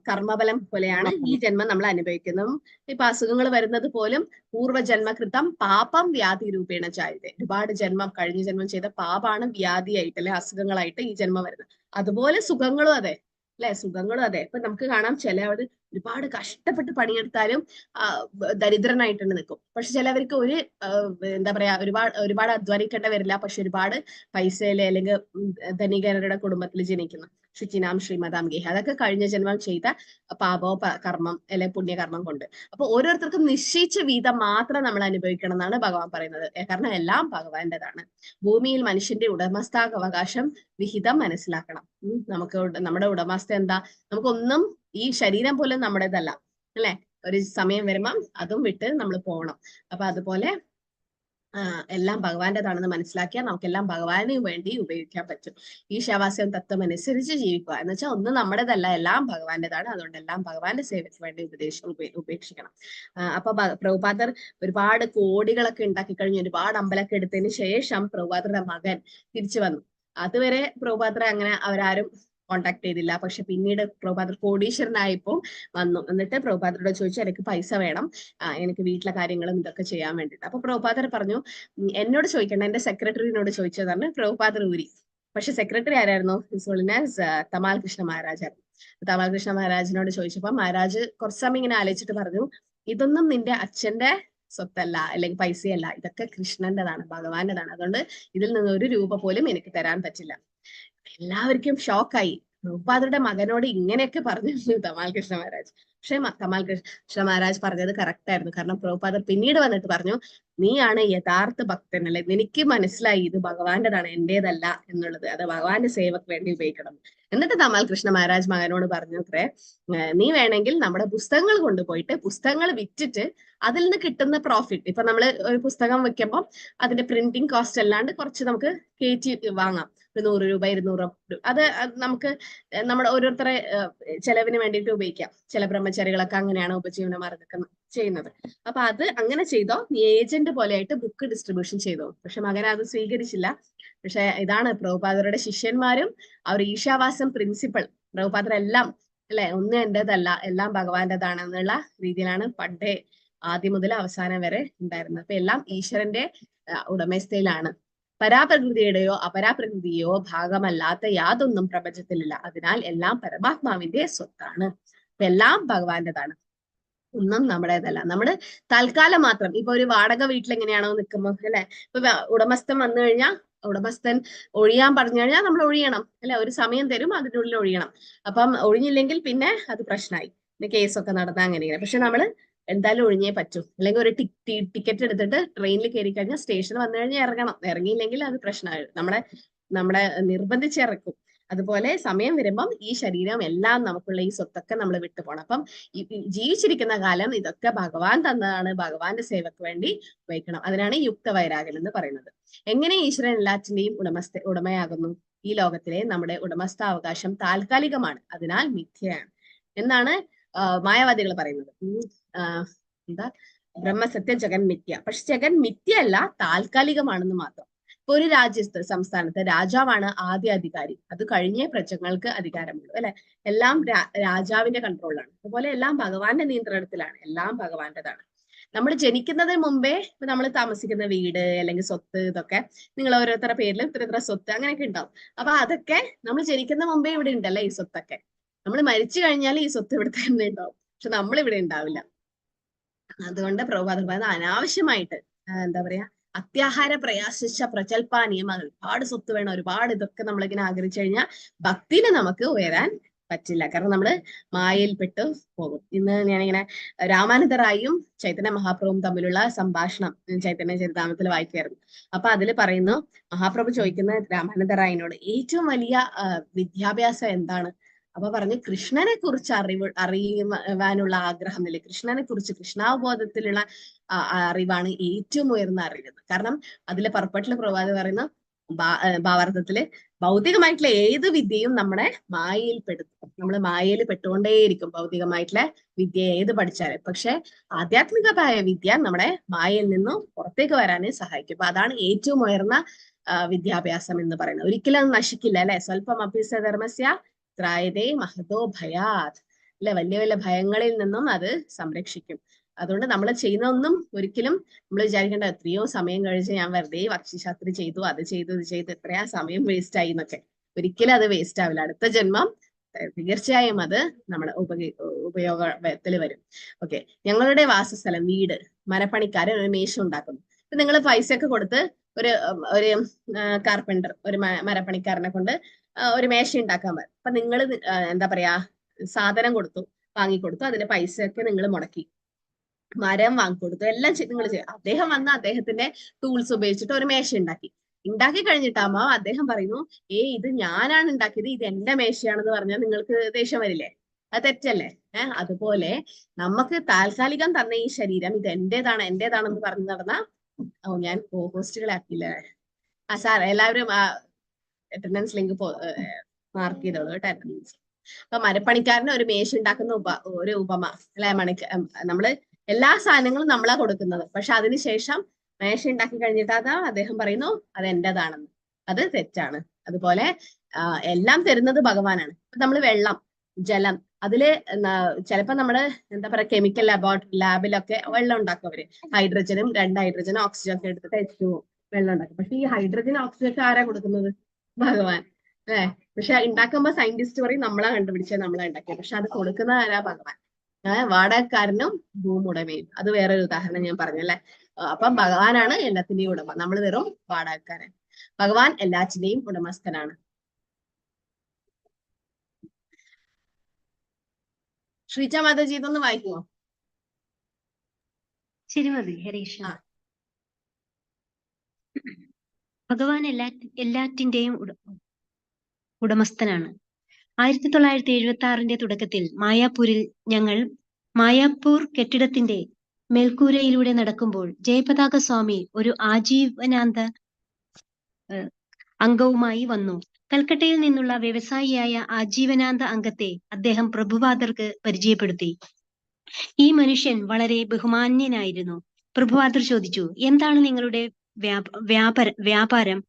കർമ്മബലം പോലെയാണ് ഈ ജന്മം നമ്മൾ അനുഭവിക്കുന്നതും. ഇപ്പൊ അസുഖങ്ങൾ വരുന്നത് പോലും പൂർവ്വജന്മകൃതം പാപം വ്യാധി രൂപേണ ചായത. ഒരുപാട് കഴിഞ്ഞ ജന്മം ചെയ്ത പാപാണ് വ്യാധിയായിട്ട് അല്ലെ, അസുഖങ്ങളായിട്ട് ഈ ജന്മം വരുന്നത്. അതുപോലെ സുഖങ്ങളും അതെ അല്ലെ, സുഖങ്ങളും അതെ. ഇപ്പൊ നമുക്ക് കാണാം ചിലവർ ഒരുപാട് കഷ്ടപ്പെട്ട് പണിയെടുത്താലും ദരിദ്രനായിട്ട് തന്നെ നിൽക്കും. പക്ഷെ ചിലവർക്ക് എന്താ പറയാ, ഒരുപാട് അധ്വാനിക്കേണ്ട വരില്ല, പക്ഷെ ഒരുപാട് പൈസയിലെ അല്ലെങ്കിൽ ധനികരുടെ കുടുംബത്തിൽ ജനിക്കുന്നു. ശുചിനാം ശ്രീമതാം ഗേഹ. അതൊക്കെ കഴിഞ്ഞ ജന്മം ചെയ്ത പാപോ കർമ്മം അല്ലെ പുണ്യകർമ്മം കൊണ്ട്. അപ്പൊ ഓരോരുത്തർക്കും നിശ്ചയിച്ച വീതം മാത്രം നമ്മൾ അനുഭവിക്കണം എന്നാണ് ഭഗവാൻ പറയുന്നത്. കാരണം എല്ലാം ഭഗവാന്റേതാണ്. ഭൂമിയിൽ മനുഷ്യന്റെ ഉടമസ്ഥാവകാശം വിഹിതം മനസ്സിലാക്കണം. നമുക്ക് നമ്മുടെ ഉടമസ്ഥ എന്താ? നമുക്കൊന്നും ഈ ശരീരം പോലും നമ്മുടേതല്ല അല്ലെ. ഒരു സമയം വരുമ്പം അതും വിട്ട് നമ്മൾ പോകണം. അപ്പൊ അതുപോലെ എല്ലാം ഭഗവാന്റേതാണെന്ന് മനസ്സിലാക്കിയാൽ നമുക്കെല്ലാം ഭഗവാന് വേണ്ടി ഉപയോഗിക്കാൻ പറ്റും. ഈ ശവാസ്യം തത്വം അനുസരിച്ച് ജീവിക്കുക എന്ന് വെച്ചാൽ ഒന്നും നമ്മുടേതല്ല, എല്ലാം ഭഗവാന്റേതാണ്. അതുകൊണ്ട് എല്ലാം ഭഗവാന്റെ സേവയ്ക്ക് വേണ്ടി ഉപേക്ഷിക്കണം. അപ്പൊ പ്രഭുപാദർ ഒരുപാട് കോടികളൊക്കെ ഉണ്ടാക്കി കഴിഞ്ഞ് ഒരുപാട് അമ്പലമൊക്കെ എടുത്തതിന് ശേഷം പ്രഭുപാദരുടെ മകൻ തിരിച്ചു വന്നു. അതുവരെ പ്രഭുപാദരെ അങ്ങനെ അവരാരും കോണ്ടാക്ട് ചെയ്തില്ല. പക്ഷെ പിന്നീട് പ്രഭുപാദർ കോടീശ്വരനായപ്പോൾ വന്നു. എന്നിട്ട് പ്രഭുപാദരോട് ചോദിച്ചു, എനിക്ക് പൈസ വേണം, എനിക്ക് വീട്ടിലെ കാര്യങ്ങളും ഇതൊക്കെ ചെയ്യാൻ വേണ്ടിയിട്ട്. അപ്പൊ പ്രഭുപാദർ പറഞ്ഞു, എന്നോട് ചോദിക്കണ്ട, എന്റെ സെക്രട്ടറിനോട് ചോദിച്ചതാണ്. പ്രഭുപാദർ ഊരി. പക്ഷെ സെക്രട്ടറി ആരായിരുന്നു? ഹിസ് ഹോളിനെസ് തമാൽ കൃഷ്ണ മഹാരാജായിരുന്നു. തമാൽ കൃഷ്ണ മഹാരാജിനോട് ചോദിച്ചപ്പോ മഹാരാജ് കുറച്ച് സമയം ഇങ്ങനെ ആലോചിച്ചിട്ട് പറഞ്ഞു, ഇതൊന്നും നിന്റെ അച്ഛന്റെ സ്വത്തല്ല, അല്ലെങ്കിൽ പൈസയല്ല, ഇതൊക്കെ കൃഷ്ണന്റെതാണ്, ഭഗവാന്റെതാണ്. അതുകൊണ്ട് ഇതിൽ നിന്ന് ഒരു രൂപ പോലും എനിക്ക് തരാൻ പറ്റില്ല. എല്ലാവർക്കും ഷോക്കായി. പ്രഭുപാദരുടെ മകനോട് ഇങ്ങനെയൊക്കെ പറഞ്ഞു തമാൽ കൃഷ്ണ മഹാരാജ്. പക്ഷെ തമാൽ കൃഷ്ണ മഹാരാജ് പറഞ്ഞത് കറക്റ്റ് ആയിരുന്നു. കാരണം പ്രഭുപാദർ പിന്നീട് വന്നിട്ട് പറഞ്ഞു, നീയാണ് യഥാർത്ഥ ഭക്തൻ അല്ലെ, എനിക്ക് മനസ്സിലായി ഇത് ഭഗവാന്റെതാണ്, എന്റേതല്ല എന്നുള്ളത്, അത് ഭഗവാന്റെ സേവക്ക് വേണ്ടി ഉപയോഗിക്കണം. എന്നിട്ട് തമാൽ കൃഷ്ണ മഹാരാജ് മകനോട് പറഞ്ഞു, അത്രേ, നീ വേണമെങ്കിൽ നമ്മുടെ പുസ്തകങ്ങൾ കൊണ്ടുപോയിട്ട് പുസ്തകങ്ങൾ വിറ്റിട്ട് അതിൽ നിന്ന് കിട്ടുന്ന പ്രോഫിറ്റ്, ഇപ്പൊ നമ്മൾ ഒരു പുസ്തകം വെക്കുമ്പോൾ അതിന്റെ പ്രിന്റിംഗ് കോസ്റ്റ് അല്ലാണ്ട് കുറച്ച് നമുക്ക് കയറ്റി വാങ്ങാം. 100 രൂപ 200 രൂപ, അത് നമുക്ക് നമ്മുടെ ഓരോരുത്തരെ ചെലവിന് വേണ്ടിയിട്ട് ഉപയോഗിക്കാം. ചില ബ്രഹ്മചാരികളൊക്കെ അങ്ങനെയാണ് ഉപജീവന മാർഗ്ഗം ചെയ്യുന്നത്. അപ്പൊ അത് അങ്ങനെ ചെയ്തോ, നീ ഏജന്റ് പോലെയായിട്ട് ബുക്ക് ഡിസ്ട്രിബ്യൂഷൻ ചെയ്തോ. പക്ഷെ മകൻ അത് സ്വീകരിച്ചില്ല. പക്ഷെ ഇതാണ് പ്രഭുപാദരുടെ ശിഷ്യന്മാരും അവർ ഈശാവാസം പ്രിൻസിപ്പൾ. പ്രഭുപാദരെല്ലാം അല്ലെ, ഒന്നും എന്റേതല്ല, എല്ലാം ഭഗവാന്റേതാണ് എന്നുള്ള രീതിയിലാണ് പണ്ടേ ആദ്യം മുതൽ അവസാനം വരെ ഉണ്ടായിരുന്നത്. അപ്പൊ എല്ലാം ഈശ്വരന്റെ ഉടമസ്ഥയിലാണ്. പരാപ്രകൃതിയുടെയോ അപരാപ്രകൃതിയോ ഭാഗമല്ലാത്ത യാതൊന്നും പ്രപഞ്ചത്തിലില്ല. അതിനാൽ എല്ലാം പരമാത്മാവിന്റെ സ്വത്താണ്. അപ്പൊ എല്ലാം ഭഗവാന്റേതാണ്, ഒന്നും നമ്മുടേതല്ല. നമ്മള് തൽക്കാലം മാത്രം, ഇപ്പൊ ഒരു വാടക വീട്ടിൽ എങ്ങനെയാണോ നിൽക്കുമ്പോൾ അല്ലെ, ഇപ്പൊ ഉടമസ്ഥൻ വന്നു കഴിഞ്ഞാൽ, ഉടമസ്ഥൻ ഒഴിയാൻ പറഞ്ഞു കഴിഞ്ഞാൽ നമ്മൾ ഒഴിയണം അല്ലെ, ഒരു സമയം തരും, അതിനുള്ളിൽ ഒഴിയണം. അപ്പം ഒഴിഞ്ഞില്ലെങ്കിൽ പിന്നെ അത് പ്രശ്നമായി, പിന്നെ കേസൊക്കെ നടന്നാൽ അങ്ങനെയാണ്. പക്ഷെ നമ്മള് എന്തായാലും ഒഴിഞ്ഞേ പറ്റൂ. അല്ലെങ്കിൽ ഒരു ടിക്കറ്റ് എടുത്തിട്ട് ട്രെയിനിൽ കയറി കഴിഞ്ഞാൽ സ്റ്റേഷനിൽ വന്നു കഴിഞ്ഞാൽ ഇറങ്ങണം. ഇറങ്ങിയില്ലെങ്കിൽ അത് പ്രശ്നമായി, നമ്മളെ നിർബന്ധിച്ച് ഇറക്കും. അതുപോലെ സമയം വരുമ്പം ഈ ശരീരം എല്ലാം നമുക്കുള്ള ഈ സ്വത്തൊക്കെ നമ്മൾ വിട്ടുപോകണം. അപ്പം ജീവിച്ചിരിക്കുന്ന കാലം ഇതൊക്കെ ഭഗവാൻ തന്നതാണ്, ഭഗവാന്റെ സേവക്ക് വേണ്ടി ഉപയോഗിക്കണം. അതിനാണ് യുക്ത വൈരാഗ്യം എന്ന് പറയുന്നത്. എങ്ങനെ ഈശ്വരൻ എല്ലാറ്റിന്റെയും ഉടമയാകുന്നു? ഈ ലോകത്തിലെ നമ്മുടെ ഉടമസ്ഥാവകാശം താൽക്കാലികമാണ്, അതിനാൽ മിഥ്യയാണ് എന്നാണ് മായാവാദികൾ പറയുന്നത്. എന്താ, ബ്രഹ്മസത്യ ജഗൻ മിഥ്യ. പക്ഷെ ജഗൻ മിഥ്യ അല്ല, താൽക്കാലികമാണെന്ന് മാത്രം. ഇപ്പൊ ഒരു സംസ്ഥാനത്ത് രാജാവാണ് ആദ്യ അധികാരി, അത് കഴിഞ്ഞേ പ്രജകൾക്ക് അധികാരമുള്ളൂ അല്ലെ. എല്ലാം രാജാവിന്റെ കൺട്രോളിലാണ്. അതുപോലെ എല്ലാം ഭഗവാന്റെ നിയന്ത്രണത്തിലാണ്, എല്ലാം ഭഗവാന്റേതാണ്. നമ്മൾ ജനിക്കുന്നതിന് മുമ്പേ ഇപ്പൊ നമ്മൾ താമസിക്കുന്ന വീട് അല്ലെങ്കിൽ സ്വത്ത്, ഇതൊക്കെ നിങ്ങൾ ഓരോരുത്തരുടെ പേരിൽ ഇത്ര സ്വത്ത് അങ്ങനെയൊക്കെ ഉണ്ടാവും. അപ്പൊ അതൊക്കെ നമ്മൾ ജനിക്കുന്ന മുമ്പേ ഇവിടെ ഉണ്ടല്ലേ ഈ സ്വത്തൊക്കെ. നമ്മൾ മരിച്ചു കഴിഞ്ഞാൽ ഈ സ്വത്ത് ഇവിടെ തന്നെ ഉണ്ടാവും, പക്ഷെ നമ്മൾ ഇവിടെ ഉണ്ടാവില്ല. അതുകൊണ്ട് പ്രഭുപാദർ പറയുന്നത് അനാവശ്യമായിട്ട് എന്താ പറയാ, അത്യാഹാര പ്രയാസിച്ച പ്രചൽപാനീയം, ഒരുപാട് സ്വത്ത് വേണം, ഒരുപാട് ഇതൊക്കെ നമ്മളിങ്ങനെ ആഗ്രഹിച്ചു കഴിഞ്ഞാൽ ഭക്തിയിൽ നമുക്ക് ഉയരാൻ പറ്റില്ല. കാരണം നമ്മള് മായയിൽപ്പെട്ട് പോകും. ഇന്ന് ഞാനിങ്ങനെ രാമാനന്ദറായും ചൈതന്യ മഹാപ്രഭുവും തമ്മിലുള്ള സംഭാഷണം ചൈതന്യ ചരിതാമത്തിൽ വായിക്കായിരുന്നു. അപ്പൊ അതിൽ പറയുന്നു, മഹാപ്രഭു ചോദിക്കുന്ന രാമാനന്ദറായിനോട് ഏറ്റവും വലിയ വിദ്യാഭ്യാസം എന്താണ്? അപ്പൊ പറഞ്ഞു, കൃഷ്ണനെ കുറിച്ച് അറിയുവാനുള്ള ആഗ്രഹം ഇല്ലേ, കൃഷ്ണനെ കുറിച്ച് കൃഷ്ണാവബോധത്തിലുള്ള അറിവാണ് ഏറ്റവും ഉയർന്ന അറിവ്. കാരണം അതിലെ പർപ്പട്ടിലെ പ്രവാദം പറയുന്ന ഭാവാർത്ഥത്തില് ഭൗതികമായിട്ടുള്ള ഏത് വിദ്യയും നമ്മളെ മായയിൽ പെടുത്തും. നമ്മൾ മായയിൽ പെട്ടുകൊണ്ടേയിരിക്കും ഭൗതികമായിട്ടുള്ള വിദ്യ ഏത് പഠിച്ചാലും. പക്ഷെ ആധ്യാത്മികമായ വിദ്യ നമ്മുടെ മായയിൽ നിന്നും പുറത്തേക്ക് വരാനേ സഹായിക്കും. അപ്പൊ അതാണ് ഏറ്റവും ഉയർന്ന വിദ്യാഭ്യാസം എന്ന് പറയുന്നത്. ഒരിക്കലും അത് നശിക്കില്ല അല്ലെ. സ്വല്പം അഭ്യസ ധർമ്മസ്യ ത്രായതേ മഹതോ ഭയാത് അല്ലെ, വലിയ വലിയ ഭയങ്ങളിൽ നിന്നും അത് സംരക്ഷിക്കും. അതുകൊണ്ട് നമ്മൾ ചെയ്യുന്നതൊന്നും ഒരിക്കലും നമ്മൾ വിചാരിക്കേണ്ട എത്രയോ സമയം കഴിച്ച് ഞാൻ വെറുതെ ഭക്ഷ്യശാസ്ത്രി ചെയ്തു, അത് ചെയ്തു, ഇത് ചെയ്തു, എത്രയാ സമയം വേസ്റ്റ് ആയി എന്നൊക്കെ. ഒരിക്കലും അത് വേസ്റ്റ് ആവില്ല. അടുത്ത ജന്മം തീർച്ചയായും അത് നമ്മുടെ ഉപയോഗത്തിൽ വരും. ഓക്കെ, ഞങ്ങളുടെ വാസസ്ഥലം വീട് മരപ്പണിക്കാരൻ ഒരു മേശ ഉണ്ടാക്കുന്നു. നിങ്ങൾ പൈസ ഒക്കെ കൊടുത്ത് ഒരു കാർപ്പൻറ്റർ, ഒരു മരപ്പണിക്കാരനെ കൊണ്ട് ഒരു മേശ ഉണ്ടാക്കാൻ പറയും. അപ്പൊ നിങ്ങൾ എന്താ പറയാ, സാധനം കൊടുത്തു, വാങ്ങിക്കൊടുത്തു, അതിന്റെ പൈസയൊക്കെ നിങ്ങൾ മുടക്കി, മരം വാങ്ങിക്കൊടുത്തു, എല്ലാം നിങ്ങൾ ചെയ്യും. അദ്ദേഹം വന്ന് അദ്ദേഹത്തിന്റെ ടൂൾസ് ഉപയോഗിച്ചിട്ട് ഒരു മേശ ഉണ്ടാക്കി കഴിഞ്ഞിട്ടാകുമ്പോ അദ്ദേഹം പറയുന്നു, ഇത് ഞാനാണ് ഉണ്ടാക്കിയത്, ഇത് എന്റെ മേശയാണെന്ന് പറഞ്ഞാൽ നിങ്ങൾക്ക് ദേഷ്യം വരില്ലേ? അത് തെറ്റല്ലേ? അതുപോലെ നമുക്ക് താൽക്കാലികം തന്ന ഈ ശരീരം ഇത് എന്റേതാണെന്ന് പറഞ്ഞു നടന്ന, ഞാൻ പോസ്റ്റുകളെ ആക്കിയില്ലേ സാർ, എല്ലാവരും അറ്റൻഡൻസ് ലിങ്ക് മാർക്ക് ചെയ്തോളൂ കേട്ടോ. അറ്റൻഡൻസ്. അപ്പൊ മരപ്പണിക്കാരന് ഒരു മേശ ഉണ്ടാക്കുന്ന ഒരു ഉപമ അല്ലെ, നമ്മള് എല്ലാ സാധനങ്ങളും നമ്മളാ കൊടുക്കുന്നത്, പക്ഷെ അതിനുശേഷം മേശ ഉണ്ടാക്കി കഴിഞ്ഞിട്ട് അദ്ദേഹം പറയുന്നു അത് എന്റേതാണെന്ന്. അത് തെറ്റാണ്. അതുപോലെ എല്ലാം തരുന്നത് ഭഗവാനാണ്. നമ്മൾ വെള്ളം, ജലം, അതില് ചിലപ്പോ നമ്മള് എന്താ പറയാ, കെമിക്കൽ ലാബിലൊക്കെ വെള്ളം ഉണ്ടാക്കും അവര്. ഹൈഡ്രജനും 2 ഹൈഡ്രജനും ഓക്സിജൻ ഒക്കെ എടുത്തിട്ട് H2O വെള്ളം ഉണ്ടാക്കും. പക്ഷെ ഈ ഹൈഡ്രജൻ ഓക്സിജൻ ഒക്കെ ആരാ കൊടുക്കുന്നത്? ഭഗവാൻ അല്ലെ? പക്ഷെ ഉണ്ടാക്കുമ്പോ സയന്റിസ്റ്റ് പറയും നമ്മളാ കണ്ടുപിടിച്ചത്, നമ്മളാ ഉണ്ടാക്കിയത്. പക്ഷെ അത് കൊടുക്കുന്ന ആരാ? ഭഗവാൻ. വാടകക്കാരനും ഭൂമുടമയും. അത് വേറൊരു ഉദാഹരണം ഞാൻ പറഞ്ഞല്ലേ. അപ്പം ഭഗവാനാണ് എല്ലാത്തിന്റെയും ഉടമ, നമ്മൾ വെറും വാടകക്കാരൻ. ഭഗവാൻ എല്ലാറ്റിന്റെയും ഉടമസ്ഥനാണ്. ശ്രീജ മാതാജി ഇതൊന്ന് വായിക്കുമോ? ശരി മതി. ഹരീഷ. ഭഗവാൻ എല്ലാറ്റിന്റെയും ഉടമസ്ഥനാണ്. 1976 തുടക്കത്തിൽ മായാപ്പൂർ കെട്ടിടത്തിന്റെ മേൽക്കൂരയിലൂടെ നടക്കുമ്പോൾ ജയപതാക സ്വാമി ഒരു ആജീവനാന്ത അംഗവുമായി വന്നു. കൽക്കട്ടയിൽ നിന്നുള്ള വ്യവസായിയായ ആജീവനാന്ത അംഗത്തെ അദ്ദേഹം പ്രഭുപാദർക്ക് പരിചയപ്പെടുത്തി. ഈ മനുഷ്യൻ വളരെ ബഹുമാന്യനായിരുന്നു. പ്രഭുപാദർ ചോദിച്ചു, എന്താണ് നിങ്ങളുടെ വ്യാപാരം?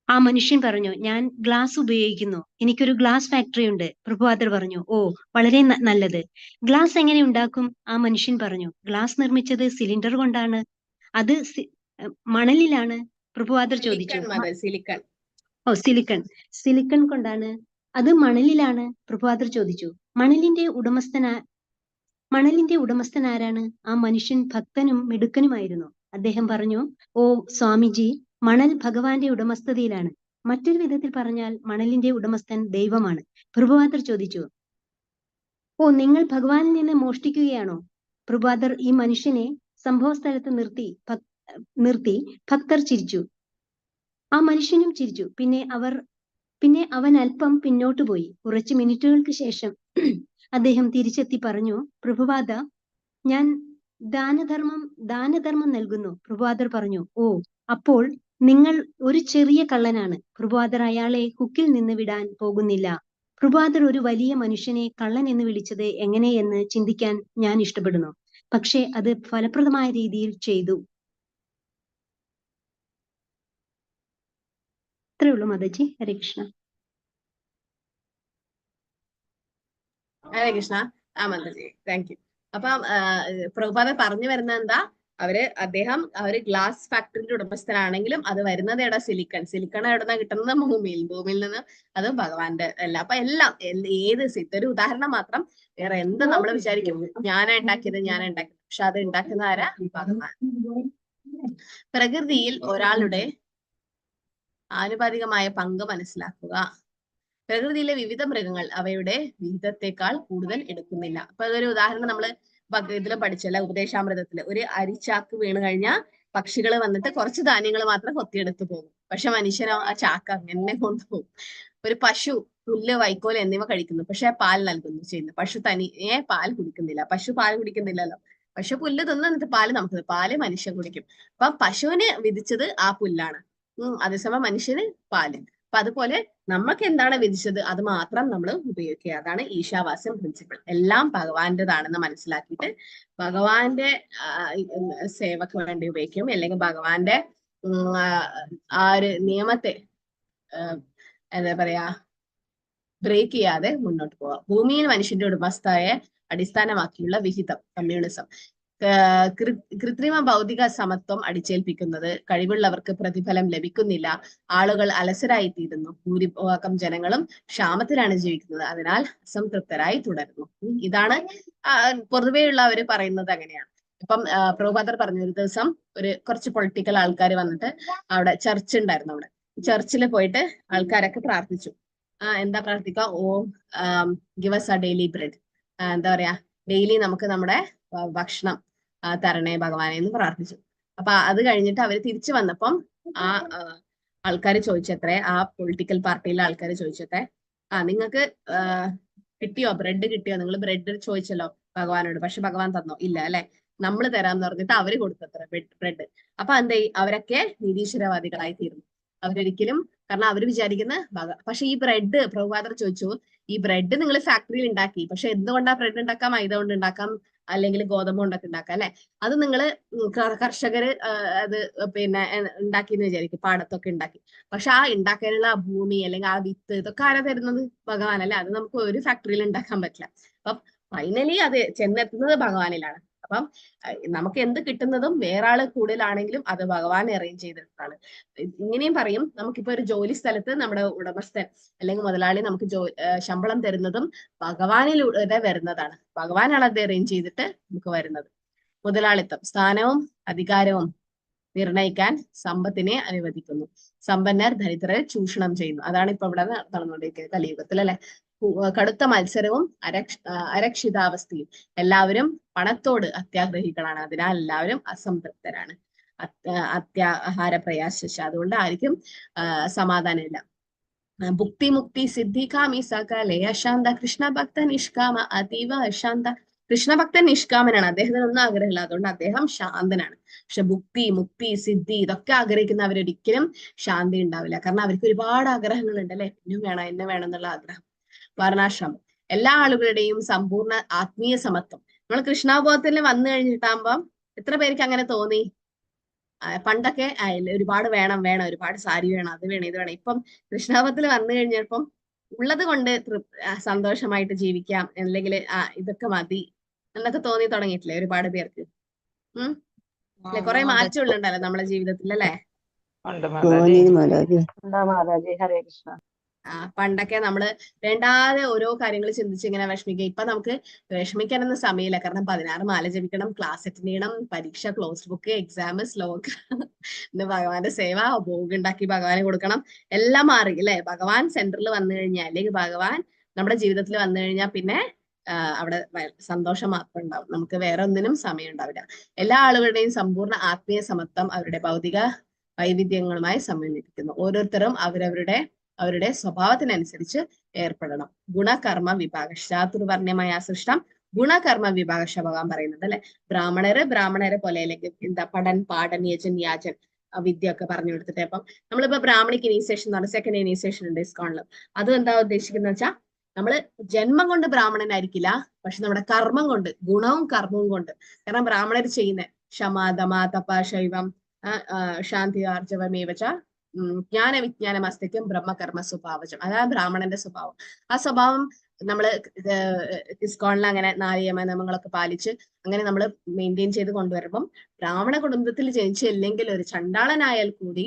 ആ മനുഷ്യൻ പറഞ്ഞു, ഞാൻ ഗ്ലാസ് ഉപയോഗിക്കുന്നു, എനിക്കൊരു ഗ്ലാസ് ഫാക്ടറി ഉണ്ട്. പ്രഭുപാദർ പറഞ്ഞു, ഓ, വളരെ നല്ലത്. ഗ്ലാസ് എങ്ങനെ ഉണ്ടാക്കും? ആ മനുഷ്യൻ പറഞ്ഞു, ഗ്ലാസ് നിർമ്മിച്ചത് സിലിണ്ടർ കൊണ്ടാണ്. അത് മണലിലാണ്. പ്രഭുപാദർ ചോദിച്ചു, സിലിക്കൺ കൊണ്ടാണ്. അത് മണലിലാണ്. പ്രഭുപാദർ ചോദിച്ചു, മണലിന്റെ ഉടമസ്ഥൻ ആരാണ്? ആ മനുഷ്യൻ ഭക്തനും മിടുക്കനുമായിരുന്നു. അദ്ദേഹം പറഞ്ഞു, ഓ സ്വാമിജി, മണൽ ഭഗവാന്റെ ഉടമസ്ഥതയിലാണ്. മറ്റൊരു വിധത്തിൽ പറഞ്ഞാൽ മണലിന്റെ ഉടമസ്ഥൻ ദൈവമാണ്. പ്രഭുപാദർ ചോദിച്ചു, ഓ, നിങ്ങൾ ഭഗവാനിൽ നിന്ന് മോഷ്ടിക്കുകയാണോ? പ്രഭുപാദർ ഈ മനുഷ്യനെ സംഭവ സ്ഥലത്ത് നിർത്തി ഭക്തർ ചിരിച്ചു. ആ മനുഷ്യനും ചിരിച്ചു. പിന്നെ അവൻ അല്പം പിന്നോട്ട് പോയി. കുറച്ച് മിനിറ്റുകൾക്ക് ശേഷം അദ്ദേഹം തിരിച്ചെത്തി പറഞ്ഞു, പ്രഭുപാദ, ഞാൻ ദാനധർമ്മം നൽകുന്നു. പ്രഭുപാദർ പറഞ്ഞു, ഓ, അപ്പോൾ നിങ്ങൾ ഒരു ചെറിയ കള്ളനാണ്. പ്രഭുപാദർ അയാളെ ഹുക്കിൽ നിന്ന് വിടാൻ പോകുന്നില്ല. പ്രഭുപാദർ ഒരു വലിയ മനുഷ്യനെ കള്ളൻ എന്ന് വിളിച്ചത് എങ്ങനെയെന്ന് ചിന്തിക്കാൻ ഞാൻ ഇഷ്ടപ്പെടുന്നു. പക്ഷെ അത് ഫലപ്രദമായ രീതിയിൽ ചെയ്തു. ഇത്രേ ഉള്ളൂ മാതാജി. ഹരേ കൃഷ്ണ. ഹരേ കൃഷ്ണ. Mataji, thank you. അപ്പം പ്രഭുപാദർ പറഞ്ഞു വരുന്ന എന്താ, അദ്ദേഹം ഗ്ലാസ് ഫാക്ടറിയുടെ ഉടമസ്ഥനാണെങ്കിലും അത് വരുന്നത് എവിടെ? സിലിക്കൺ എവിടെ കിട്ടുന്നത്? ഭൂമിയിൽ നിന്ന്. അത് ഭഗവാന്റെ അല്ല. അപ്പൊ എല്ലാം ഒരു ഉദാഹരണം മാത്രം. വേറെ എന്ത് നമ്മൾ വിചാരിക്കും ഞാനാ ഉണ്ടാക്കിയത്. പക്ഷെ അത് ഉണ്ടാക്കുന്ന ആരാ? ഭഗവാൻ. പ്രകൃതിയിൽ ഒരാളുടെ ആനുപാതികമായ പങ്ക് മനസ്സിലാക്കുക. പ്രകൃതിയിലെ വിവിധ മൃഗങ്ങൾ അവയുടെ വിഹിതത്തെക്കാൾ കൂടുതൽ എടുക്കുന്നില്ല. അപ്പൊ അതൊരു ഉദാഹരണം നമ്മള് ഇതിലും പഠിച്ചല്ല, ഉപദേശാമൃതത്തില്. ഒരു അരിച്ചാക്ക് വീണ് കഴിഞ്ഞാൽ പക്ഷികൾ വന്നിട്ട് കുറച്ച് ധാന്യങ്ങൾ മാത്രം കൊത്തിയെടുത്ത് പോകും. പക്ഷെ മനുഷ്യനോ ആ ചാക്ക് അങ്ങനെ കൊണ്ടുപോകും. ഒരു പശു പുല്ല്, വൈക്കോൽ എന്നിവ കഴിക്കുന്നു, പക്ഷെ പാൽ നൽകുന്നു ചെയ്യുന്നു. പശു തനിയെ പാൽ കുടിക്കുന്നില്ല. പശു പാൽ കുടിക്കുന്നില്ലല്ലോ. പശു പുല്ല് തിന്ന് എന്നിട്ട് പാല് മനുഷ്യൻ കുടിക്കും. അപ്പൊ പശുവിന് വിധിച്ചത് ആ പുല്ലാണ്, അതേസമയം മനുഷ്യന് പാല്. അപ്പൊ അതുപോലെ നമുക്ക് എന്താണ് വിധിച്ചത് അത് മാത്രം നമ്മൾ ഉപയോഗിക്കുക. അതാണ് ഈശാവാസ്യം പ്രിൻസിപ്പിൾ. എല്ലാം ഭഗവാന്റേതാണെന്ന് മനസ്സിലാക്കിയിട്ട് ഭഗവാന്റെ സേവക്ക് വേണ്ടി ഉപയോഗിക്കും. അല്ലെങ്കിൽ ഭഗവാന്റെ ആ ഒരു നിയമത്തെ എന്താ പറയാ, ബ്രേക്ക് ചെയ്യാതെ മുന്നോട്ട് പോവാം. ഭൂമിയിൽ മനുഷ്യന്റെ ഉടമസ്ഥയെ അടിസ്ഥാനമാക്കിയുള്ള വിഹിതം, കമ്മ്യൂണിസം. കൃത്രിമ ഭൗതിക സമത്വം അടിച്ചേൽപ്പിക്കുന്നത്, കഴിവുള്ളവർക്ക് പ്രതിഫലം ലഭിക്കുന്നില്ല, ആളുകൾ അലസരായിത്തീരുന്നു, ഭൂരിഭാഗം ജനങ്ങളും ക്ഷാമത്തിലാണ് ജീവിക്കുന്നത്, അതിനാൽ അസംതൃപ്തരായി തുടരുന്നു. ഇതാണ് പൊതുവെയുള്ള അവര് പറയുന്നത്. അങ്ങനെയാണ്. ഇപ്പം പ്രഭുപാദർ പറഞ്ഞു, ഒരു ദിവസം കുറച്ച് പൊളിറ്റിക്കൽ ആൾക്കാർ വന്നിട്ട് അവിടെ ചർച്ച ഉണ്ടായിരുന്നു. അവിടെ ചർച്ചിൽ പോയിട്ട് ആൾക്കാരൊക്കെ പ്രാർത്ഥിച്ചു. എന്താ പ്രാർത്ഥിക്കുക? O give us a daily bread, എന്താ പറയാ, ഡെയിലി നമുക്ക് നമ്മുടെ ഭക്ഷണം തരണേ ഭഗവാനെ എന്ന് പ്രാർത്ഥിച്ചു. അപ്പൊ അത് കഴിഞ്ഞിട്ട് അവര് തിരിച്ചു വന്നപ്പം ആ ആൾക്കാർ ചോദിച്ചത്രേ, ആ പൊളിറ്റിക്കൽ പാർട്ടിയിലെ ആൾക്കാർ ചോദിച്ചത്രേ, നിങ്ങൾക്ക് കിട്ടിയോ, ബ്രെഡ് കിട്ടിയോ, നിങ്ങൾ ബ്രെഡ് ചോദിച്ചല്ലോ ഭഗവാനോട്, പക്ഷെ ഭഗവാൻ തന്നോ? ഇല്ല അല്ലെ, നമ്മൾ തരാമെന്ന് പറഞ്ഞിട്ട് അവര് കൊടുത്തത്ര ബ്രെഡ്. അപ്പൊ എന്താ, അവരൊക്കെ നിരീശ്വരവാദികളായി തീർന്നു. അവരൊരിക്കലും, കാരണം അവർ വിചാരിക്കുന്ന പക്ഷെ ഈ ബ്രെഡ്, പ്രഭുപാദർ ചോദിച്ചു, ഈ ബ്രെഡ് നിങ്ങൾ ഫാക്ടറിയിൽ ഉണ്ടാക്കി, പക്ഷെ എന്തുകൊണ്ടാ ബ്രെഡ് ഉണ്ടാക്കാം? മൈദ കൊണ്ട് ഉണ്ടാക്കാം, അല്ലെങ്കിൽ ഗോതമ്പ് കൊണ്ടൊക്കെ ഉണ്ടാക്കാം അല്ലെ. അത് നിങ്ങൾ കർഷകര് അത് പിന്നെ ഉണ്ടാക്കിയെന്ന് വിചാരിക്കും, പാടത്തൊക്കെ ഉണ്ടാക്കി. പക്ഷെ ആ ഉണ്ടാക്കാനുള്ള ആ ഭൂമി അല്ലെങ്കിൽ ആ വിത്ത് ഇതൊക്കെ ആരാ തരുന്നത്? ഭഗവാൻ അല്ലെ. അത് നമുക്ക് ഒരു ഫാക്ടറിയിൽ ഉണ്ടാക്കാൻ പറ്റില്ല. അപ്പം ഫൈനലി അത് ചെന്നെത്തുന്നത് ഭഗവാനിലാണ്. അപ്പം നമുക്ക് എന്ത് കിട്ടുന്നതും വേറെ ആള് കൂടുതലാണെങ്കിലും അത് ഭഗവാൻ അറേഞ്ച് ചെയ്തിട്ടാണ്. ഇങ്ങനെയും പറയും, നമുക്കിപ്പോ ഒരു ജോലി സ്ഥലത്ത് നമ്മുടെ ഉടമസ്ഥൻ അല്ലെങ്കിൽ മുതലാളി നമുക്ക് ശമ്പളം തരുന്നതും ഭഗവാനിലൂടെ വരുന്നതാണ്. ഭഗവാനാണ് അത് അറേഞ്ച് ചെയ്തിട്ട് നമുക്ക് വരുന്നത്. മുതലാളിത്തം, സ്ഥാനവും അധികാരവും നിർണയിക്കാൻ സമ്പത്തിനെ അനുവദിക്കുന്നു. സമ്പന്നർ ദരിദ്രരെ ചൂഷണം ചെയ്യുന്നു. അതാണ് ഇപ്പൊ ഇവിടെ നടന്നുകൊണ്ടിരിക്കുന്നത് കലിയുഗത്തിൽ അല്ലെ. കടുത്ത മത്സരവും അരക്ഷിതാവസ്ഥയും. എല്ലാവരും പണത്തോട് അത്യാഗ്രഹികളാണ്. അതിനാൽ എല്ലാവരും അസംതൃപ്തരാണ്. അത്യാഹാര പ്രയാശ, അതുകൊണ്ട് ആർക്കും സമാധാനമില്ല. ഭുക്തി മുക്തി സിദ്ധി കാമി സകലേ അശാന്ത കൃഷ്ണഭക്ത നിഷ്കാമ അതീവ അശാന്ത. കൃഷ്ണഭക്തൻ നിഷ്കാമനാണ്, അദ്ദേഹത്തിന് ഒന്നും ആഗ്രഹമില്ല, അതുകൊണ്ട് അദ്ദേഹം ശാന്തനാണ്. പക്ഷെ ഭുക്തി മുക്തി സിദ്ധി ഇതൊക്കെ ആഗ്രഹിക്കുന്നവരൊരിക്കലും ശാന്തി ഉണ്ടാവില്ല. കാരണം അവർക്ക് ഒരുപാട് ആഗ്രഹങ്ങളുണ്ട് അല്ലെ, എന്നെ വേണം എന്നെ വേണം എന്നുള്ള ആഗ്രഹം. വർണ്ണാശ്രമം, എല്ലാ ആളുകളുടെയും സമ്പൂർണ്ണ ആത്മീയ സമത്വം. നമ്മൾ കൃഷ്ണാബോധത്തിൽ വന്നു കഴിഞ്ഞിട്ടാകുമ്പം എത്ര പേർക്ക് അങ്ങനെ തോന്നി? പണ്ടൊക്കെ ഒരുപാട് വേണം ഒരുപാട് സാരി വേണം, അത് വേണം ഇത് വേണം. ഇപ്പം കൃഷ്ണാബോധത്തിൽ വന്നു കഴിഞ്ഞപ്പം ഉള്ളത് കൊണ്ട് സന്തോഷമായിട്ട് ജീവിക്കാം, അല്ലെങ്കിൽ ഇതൊക്കെ മതി എന്നൊക്കെ തോന്നി തുടങ്ങിയിട്ടില്ലേ ഒരുപാട് പേർക്ക്? അല്ലെ, കുറെ മാറ്റങ്ങളുണ്ടല്ലോ നമ്മളെ ജീവിതത്തിൽ അല്ലെ. ഹരേ കൃഷ്ണ. പണ്ടൊക്കെ നമ്മള് വേണ്ടാതെ ഓരോ കാര്യങ്ങൾ ചിന്തിച്ച് ഇങ്ങനെ വിഷമിക്കുക. ഇപ്പൊ നമുക്ക് വിഷമിക്കാനൊന്നും സമയമില്ല. കാരണം 16 മാല ജപിക്കണം, ക്ലാസ് അറ്റൻഡ് ചെയ്യണം, പരീക്ഷ, ക്ലോസ് ബുക്ക്, എക്സാം, ശ്ലോക, ഭഗവാന്റെ സേവ, ഭോഗ് ഉണ്ടാക്കി ഭഗവാന് കൊടുക്കണം, എല്ലാം മാറി അല്ലെ. ഭഗവാൻ സെന്ററിൽ വന്നു കഴിഞ്ഞാൽ, അല്ലെങ്കിൽ ഭഗവാൻ നമ്മുടെ ജീവിതത്തിൽ വന്നു കഴിഞ്ഞാൽ പിന്നെ അവിടെ സന്തോഷം മാത്രം ഉണ്ടാവും. നമുക്ക് വേറെ ഒന്നിനും സമയം ഉണ്ടാവില്ല. എല്ലാ ആളുകളുടെയും സമ്പൂർണ്ണ ആത്മീയ സമത്വം അവരുടെ ഭൗതിക വൈവിധ്യങ്ങളുമായി സമന്വയിപ്പിക്കുന്നു. ഓരോരുത്തരും അവരുടെ സ്വഭാവത്തിനനുസരിച്ച് ഏർപ്പെടണം. ഗുണകർമ്മ വിഭാഗ, ചാതുർവർണ്ണമായ സൃഷ്ടം ഗുണകർമ്മ വിഭാഗ ഭഗവാൻ പറയുന്നത് അല്ലെ. ബ്രാഹ്മണരെ പോലെ, അല്ലെങ്കിൽ എന്താ പാടൻ യജൻ യാചൻ വിദ്യ ഒക്കെ പറഞ്ഞു കൊടുത്തിട്ട്. അപ്പം നമ്മളിപ്പോ ബ്രാഹ്മണിക്ക് ഇനീസിയേഷൻ എന്ന് പറഞ്ഞാൽ സെക്കൻഡ് ഇനീസിയേഷൻ ഉണ്ട് ഇസ്കോണിൽ. അതും എന്താ ഉദ്ദേശിക്കുന്നത് വെച്ചാൽ, നമ്മള് ജന്മം കൊണ്ട് ബ്രാഹ്മണനായിരിക്കില്ല, പക്ഷെ നമ്മുടെ കർമ്മം കൊണ്ട്, ഗുണവും കർമ്മവും കൊണ്ട്. കാരണം ബ്രാഹ്മണർ ചെയ്യുന്ന ക്ഷമ, ദമ, തപ, ശൈവം, ശാന്തി, ആർജവമേവച ജ്ഞാന വിജ്ഞാന മസ്തിക്കും ബ്രഹ്മകർമ്മ സ്വഭാവജം, അതാണ് ബ്രാഹ്മണന്റെ സ്വഭാവം. ആ സ്വഭാവം നമ്മള് ഇസ്കോണിൽ അങ്ങനെ 4 യമനിയമങ്ങളൊക്കെ പാലിച്ച് അങ്ങനെ നമ്മൾ മെയിൻറ്റെയിൻ ചെയ്ത് കൊണ്ടുവരുമ്പം, ബ്രാഹ്മണ കുടുംബത്തിൽ ജനിച്ചില്ലെങ്കിൽ ഒരു ചണ്ടാളനായാൽ കൂടി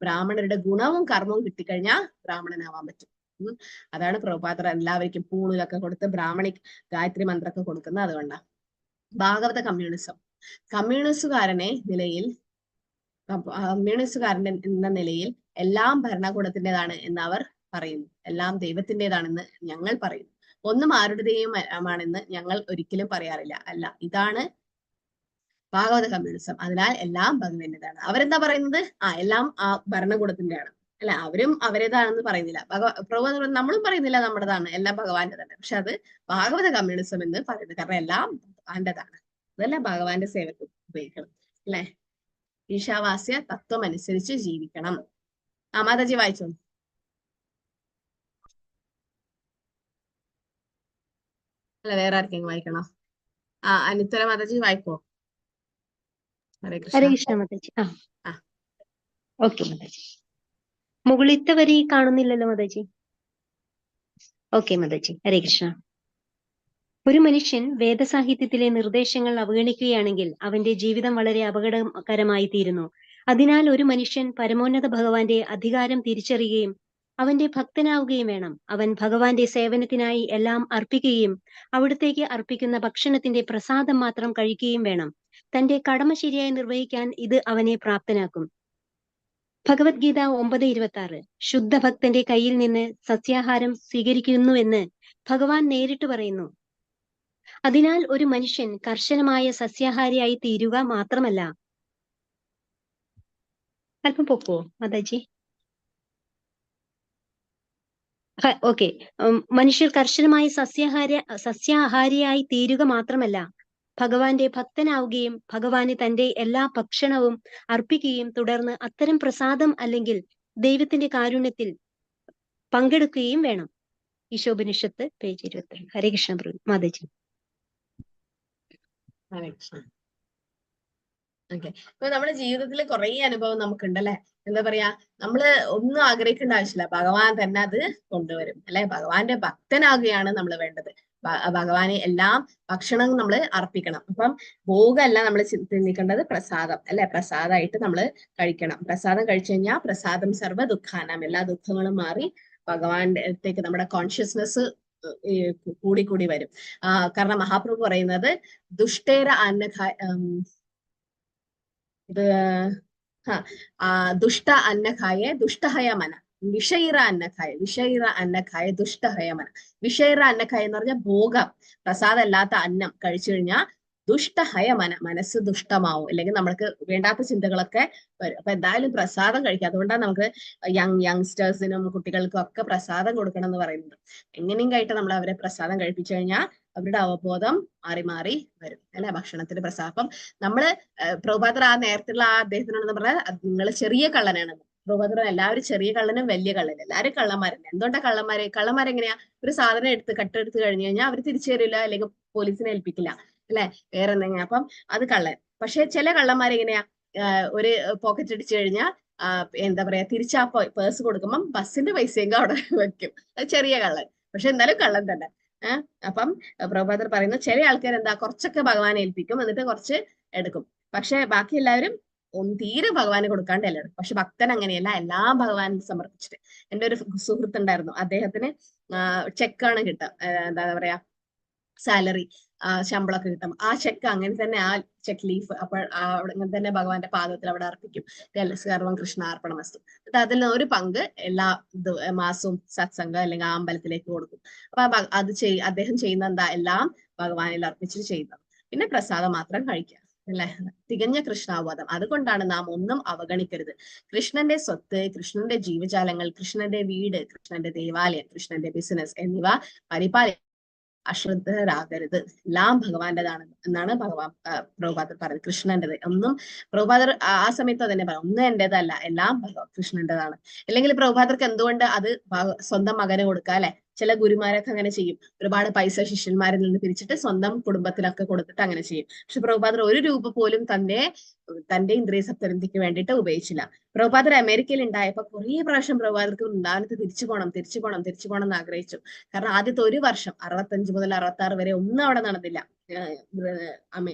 ബ്രാഹ്മണരുടെ ഗുണവും കർമ്മവും കിട്ടിക്കഴിഞ്ഞാൽ ബ്രാഹ്മണനാവാൻ പറ്റും. അതാണ് പ്രഭുപാദർ എല്ലാവർക്കും പൂണിലൊക്കെ കൊടുത്ത് ബ്രാഹ്മണിക് ഗായത്രി മന്ത്രമൊക്കെ കൊടുക്കുന്നത് അതുകൊണ്ടാണ്. ഭാഗവത കമ്മ്യൂണിസ്റ്റുകാരന്റെ എന്ന നിലയിൽ എല്ലാം ഭരണകൂടത്തിൻ്റെതാണ് എന്ന് അവർ പറയുന്നു. എല്ലാം ദൈവത്തിൻ്റെതാണെന്ന് ഞങ്ങൾ പറയുന്നു. ഒന്നും ആരുടേയും ആണെന്ന് ഞങ്ങൾ ഒരിക്കലും പറയാറില്ല. അല്ല, ഇതാണ് ഭാഗവത കമ്മ്യൂണിസം. അതിനാൽ എല്ലാം ഭഗവാന്റേതാണ്. അവരെന്താ പറയുന്നത്? എല്ലാം ആ ഭരണകൂടത്തിന്റെയാണ് അല്ല, അവരും അവരേതാണെന്ന് പറയുന്നില്ല. നമ്മളും പറയുന്നില്ല നമ്മുടേതാണ്, എല്ലാം ഭഗവാന്റെ തന്നെ. പക്ഷെ അത് ഭാഗവത കമ്മ്യൂണിസം എന്ന് പറയുന്നത്. കാരണം എല്ലാം ഭഗവാന്റേതാണ്. അതെല്ലാം ഭഗവാന്റെ സേവക്ക് ഉപയോഗിക്കണം അല്ലെ. ഈശാവാസ്യ തത്വം അനുസരിച്ച് ജീവിക്കണം. മാതാജി വായിച്ചോ. അല്ല, വേറെ ആർക്കെങ്കിലും വായിക്കണോ? അനിത്തര മാതാജി വായിക്കോ? ഹരേ കൃഷ്ണ മാതാജി. ഓക്കെ മാതാജി. മുകളിലത്തെ വരി കാണുന്നില്ലല്ലോ മാതാജി. ഓക്കെ മാതാജി, ഹരേ കൃഷ്ണ. ഒരു മനുഷ്യൻ വേദസാഹിത്യത്തിലെ നിർദ്ദേശങ്ങൾ അവഗണിക്കുകയാണെങ്കിൽ അവന്റെ ജീവിതം വളരെ അപകടകരമായി തീരുന്നു. അതിനാൽ ഒരു മനുഷ്യൻ പരമോന്നത ഭഗവാന്റെ അധികാരം തിരിച്ചറിയുകയും അവന്റെ ഭക്തനാവുകയും വേണം. അവൻ ഭഗവാന്റെ സേവനത്തിനായി എല്ലാം അർപ്പിക്കുകയും അവിടത്തേക്ക് അർപ്പിക്കുന്ന ഭക്ഷണത്തിന്റെ പ്രസാദം മാത്രം കഴിക്കുകയും വേണം. തന്റെ കടമ ശരിയായി നിർവഹിക്കാൻ ഇത് അവനെ പ്രാപ്തനാക്കും. ഭഗവത്ഗീത 9:26 ശുദ്ധഭക്തന്റെ കയ്യിൽ നിന്ന് സസ്യാഹാരം സ്വീകരിക്കുന്നുവെന്ന് ഭഗവാൻ നേരിട്ട് പറയുന്നു. അതിനാൽ ഒരു മനുഷ്യൻ കർശനമായ സസ്യാഹാരിയായി തീരുക മാത്രമല്ല. അല്പം പൊക്കോ മാതാജി. ഓക്കെ. മനുഷ്യർ കർശനമായ സസ്യാഹാരിയായി തീരുക മാത്രമല്ല, ഭഗവാന്റെ ഭക്തനാവുകയും ഭഗവാന് തന്റെ എല്ലാ ഭക്ഷണവും അർപ്പിക്കുകയും തുടർന്ന് അത്തരം പ്രസാദം അല്ലെങ്കിൽ ദൈവത്തിന്റെ കാരുണ്യത്തിൽ പങ്കെടുക്കുകയും വേണം. ഈശോപനിഷത്ത് പേജ് 22. ഹരേ കൃഷ്ണ മാതാജി. ഓക്കെ. ഇപ്പൊ നമ്മുടെ ജീവിതത്തിൽ കുറെ അനുഭവം നമുക്കുണ്ടല്ലേ. എന്താ പറയാ, നമ്മള് ഒന്നും ആഗ്രഹിക്കേണ്ട ആവശ്യമില്ല, ഭഗവാൻ തന്നെ അത് കൊണ്ടുവരും അല്ലെ. ഭഗവാന്റെ ഭക്തനാകുകയാണ് നമ്മൾ വേണ്ടത്. ഭഗവാന് എല്ലാം ഭക്ഷണം നമ്മൾ അർപ്പിക്കണം. അപ്പം ഭോഗമല്ല നമ്മൾ ചിന്തിക്കേണ്ടത്, പ്രസാദം അല്ലെ. പ്രസാദമായിട്ട് നമ്മൾ കഴിക്കണം. പ്രസാദം കഴിച്ചു കഴിഞ്ഞാൽ പ്രസാദം സർവ്വ ദുഃഖാനാം, എല്ലാ ദുഃഖങ്ങളും മാറി ഭഗവാന്റെ അടുത്തേക്ക് നമ്മുടെ കോൺഷ്യസ്നെസ് കൂടി വരും. കാരണം മഹാപ്രഭു പറയുന്നത് ദുഷ്ടേര അന്നഖായ ദുഷ്ട അന്നഖായ ദുഷ്ടഹയ മന, വിഷൈറ അന്നഖായ ദുഷ്ടഹയ മന. വിഷൈറ അന്നഖായ എന്ന് പറഞ്ഞാൽ ഭോഗം, പ്രസാദമല്ലാത്ത അന്നം കഴിച്ചു കഴിഞ്ഞാൽ ദുഷ്ടഹയ മനസ്സ് ദുഷ്ടമാവും, അല്ലെങ്കിൽ നമ്മൾക്ക് വേണ്ടാത്ത ചിന്തകളൊക്കെ വരും. അപ്പൊ എന്തായാലും പ്രസാദം കഴിക്കുക. അതുകൊണ്ടാണ് നമുക്ക് യങ്സ്റ്റേഴ്സിനും കുട്ടികൾക്കും ഒക്കെ പ്രസാദം കൊടുക്കണം എന്ന് പറയുന്നത്. എങ്ങനെയും കഴിട്ട് നമ്മൾ അവരെ പ്രസാദം കഴിപ്പിച്ചു കഴിഞ്ഞാൽ അവരുടെ അവബോധം മാറി വരും അല്ലെ. ഭക്ഷണത്തിന്റെ പ്രസാദം. അപ്പം നമ്മള് പ്രഭുപാദർ ആ നേരത്തുള്ള അദ്ദേഹത്തിനാണെന്ന് പറഞ്ഞാൽ നിങ്ങൾ ചെറിയ കള്ളനാണ്. പ്രഭുപാദർ എല്ലാവരും ചെറിയ കള്ളനും വലിയ കള്ളനും എല്ലാവരും കള്ളന്മാരന്നെ. എന്തുകൊണ്ടാ കള്ളന്മാരെങ്ങനെയാ, ഒരു സാധനം കട്ടെടുത്ത് കഴിഞ്ഞു കഴിഞ്ഞാൽ അവർ തിരിച്ചു തരില്ല, അല്ലെങ്കിൽ പോലീസിനെ ഏൽപ്പിക്കില്ല അല്ലെ, വേറെ എന്തെങ്കിലും. അപ്പം അത് കള്ളൻ. പക്ഷെ ചില കള്ളന്മാരെങ്ങനെയാ, ഒരു പോക്കറ്റ് അടിച്ചു കഴിഞ്ഞാൽ എന്താ പറയാ, തിരിച്ചാ പേഴ്സ് കൊടുക്കുമ്പം ബസ്സിന്റെ പൈസയെങ്കിലും അവിടെ വെക്കും. അത് ചെറിയ കള്ളൻ, പക്ഷെ എന്തായാലും കള്ളൻ തന്നെ. അപ്പം പ്രഭുപാദർ പറയുന്നു, ചില ആൾക്കാർ എന്താ കുറച്ചൊക്കെ ഭഗവാനെ ഏൽപ്പിക്കും, എന്നിട്ട് കുറച്ച് എടുക്കും. പക്ഷെ ബാക്കി എല്ലാവരും തീരെ ഭഗവാന് കൊടുക്കാണ്ട് എല്ലാം എടുക്കും. പക്ഷെ ഭക്തൻ അങ്ങനെയല്ല, എല്ലാം ഭഗവാന് സമർപ്പിച്ചിട്ട്. എൻ്റെ ഒരു സുഹൃത്ത് ഉണ്ടായിരുന്നു, അദ്ദേഹത്തിന് ചെക്കാണ് കിട്ടുക, എന്താ പറയാ സാലറി, ശമ്പളമൊക്കെ കിട്ടും. ആ ചെക്ക് അങ്ങനെ തന്നെ, ആ ചെക്ക് ലീഫ് അപ്പോൾ അങ്ങനെ തന്നെ ഭഗവാന്റെ പാദത്തിൽ അവിടെ അർപ്പിക്കും. സർവം കൃഷ്ണാർപ്പണമസ്തു. എന്നിട്ട് അതിൽ ഒരു പങ്ക് എല്ലാ മാസവും സത്സംഗം അല്ലെങ്കിൽ ആ അമ്പലത്തിലേക്ക് കൊടുക്കും. അപ്പൊ അദ്ദേഹം ചെയ്യുന്ന എന്താ, എല്ലാം ഭഗവാനിൽ അർപ്പിച്ചിട്ട് ചെയ്യുന്നത്. പിന്നെ പ്രസാദം മാത്രം കഴിക്കുക അല്ലെ. തികഞ്ഞ കൃഷ്ണാവബോധം. അതുകൊണ്ടാണ് നാം ഒന്നും അവഗണിക്കരുത്. കൃഷ്ണന്റെ സ്വത്ത്, കൃഷ്ണന്റെ ജീവജാലങ്ങൾ, കൃഷ്ണന്റെ വീട്, കൃഷ്ണന്റെ ദേവാലയം, കൃഷ്ണന്റെ ബിസിനസ് എന്നിവ അശ്രദ്ധരാകരുത്. എല്ലാം ഭഗവാന്റേതാണ് എന്നാണ് പ്രഭുപാദർ പറയുന്നത്. കൃഷ്ണന്റേത് ഒന്നും പ്രഭുപാദർ ആ സമയത്ത് തന്നെ പറയാം, ഒന്നും എന്റേതല്ല, എല്ലാം കൃഷ്ണന്റേതാണ്. അല്ലെങ്കിൽ പ്രഭുപാദർക്ക് എന്തുകൊണ്ട് അത് സ്വന്തം മകന് കൊടുക്കുക അല്ലെ. ചില ഗുരുമാരൊക്കെ അങ്ങനെ ചെയ്യും, ഒരുപാട് പൈസ ശിഷ്യന്മാരിൽ നിന്ന് പിരിച്ചിട്ട് സ്വന്തം കുടുംബത്തിലൊക്കെ കൊടുത്തിട്ട് അങ്ങനെ ചെയ്യും. പക്ഷെ പ്രഭുപാദർ ഒരു രൂപ പോലും തന്റെ ഇന്ദ്രിയ സപ്തരന്തിക്ക് വേണ്ടിയിട്ട് ഉപയോഗിച്ചില്ല. പ്രഭുപാദർ അമേരിക്കയിൽ ഉണ്ടായപ്പോ കുറേ പ്രാവശ്യം പ്രഭുപാദർക്ക് വൃന്ദാവനത്ത് തിരിച്ചു പോകണം എന്ന് ആഗ്രഹിച്ചു. കാരണം ആദ്യത്തെ ഒരു വർഷം 65 മുതൽ 66 വരെ ഒന്നും അവിടെ നടന്നില്ല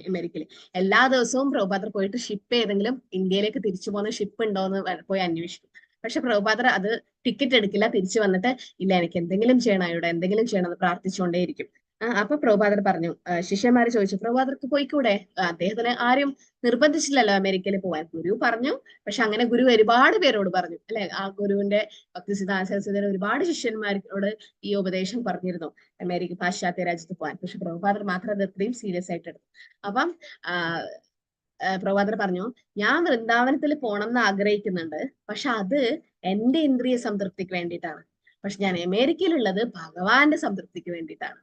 അമേരിക്കയിൽ. എല്ലാ ദിവസവും പ്രഭുപാദർ പോയിട്ട് ഷിപ്പ് ഏതെങ്കിലും ഇന്ത്യയിലേക്ക് തിരിച്ചു പോകുന്ന ഷിപ്പ് ഉണ്ടോ എന്ന് പോയി അന്വേഷിക്കും. പക്ഷെ പ്രഭുപാദർ അത് ടിക്കറ്റ് എടുക്കില്ല, തിരിച്ചു വന്നിട്ട് ഇല്ല എനിക്ക് എന്തെങ്കിലും ചെയ്യണം, ഇവിടെ എന്തെങ്കിലും ചെയ്യണം എന്ന് പ്രാർത്ഥിച്ചുകൊണ്ടേയിരിക്കും. അപ്പൊ പ്രഭുപാദർ പറഞ്ഞു, ശിഷ്യന്മാര് ചോദിച്ചു, പ്രഭുപാദർക്ക് പോയിക്കൂടെ? അദ്ദേഹത്തിന് ആരും നിർബന്ധിച്ചില്ലല്ലോ അമേരിക്കയിൽ പോവാൻ. ഗുരു പറഞ്ഞു, പക്ഷെ അങ്ങനെ ഗുരു ഒരുപാട് പേരോട് പറഞ്ഞു അല്ലെ. ആ ഗുരുവിന്റെ ഭക്തിസിദ്ധാന്ത സരസ്വതിയുടെ ഒരുപാട് ശിഷ്യന്മാരോട് ഈ ഉപദേശം പറഞ്ഞിരുന്നു, അമേരിക്ക പാശ്ചാത്യ രാജ്യത്ത് പോകാൻ. പക്ഷെ പ്രഭുപാദർ മാത്രം അത് അത്രയും സീരിയസ് ആയിട്ട് എടുത്തു. അപ്പം പ്രഭുപാദർ പറഞ്ഞു, ഞാൻ വൃന്ദാവനത്തിൽ പോകണം എന്ന് ആഗ്രഹിക്കുന്നുണ്ട്, പക്ഷെ അത് എന്റെ ഇന്ദ്രിയ സംതൃപ്തിക്ക് വേണ്ടിയിട്ടാണ്. പക്ഷെ ഞാൻ അമേരിക്കയിലുള്ളത് ഭഗവാന്റെ സംതൃപ്തിക്ക് വേണ്ടിയിട്ടാണ്.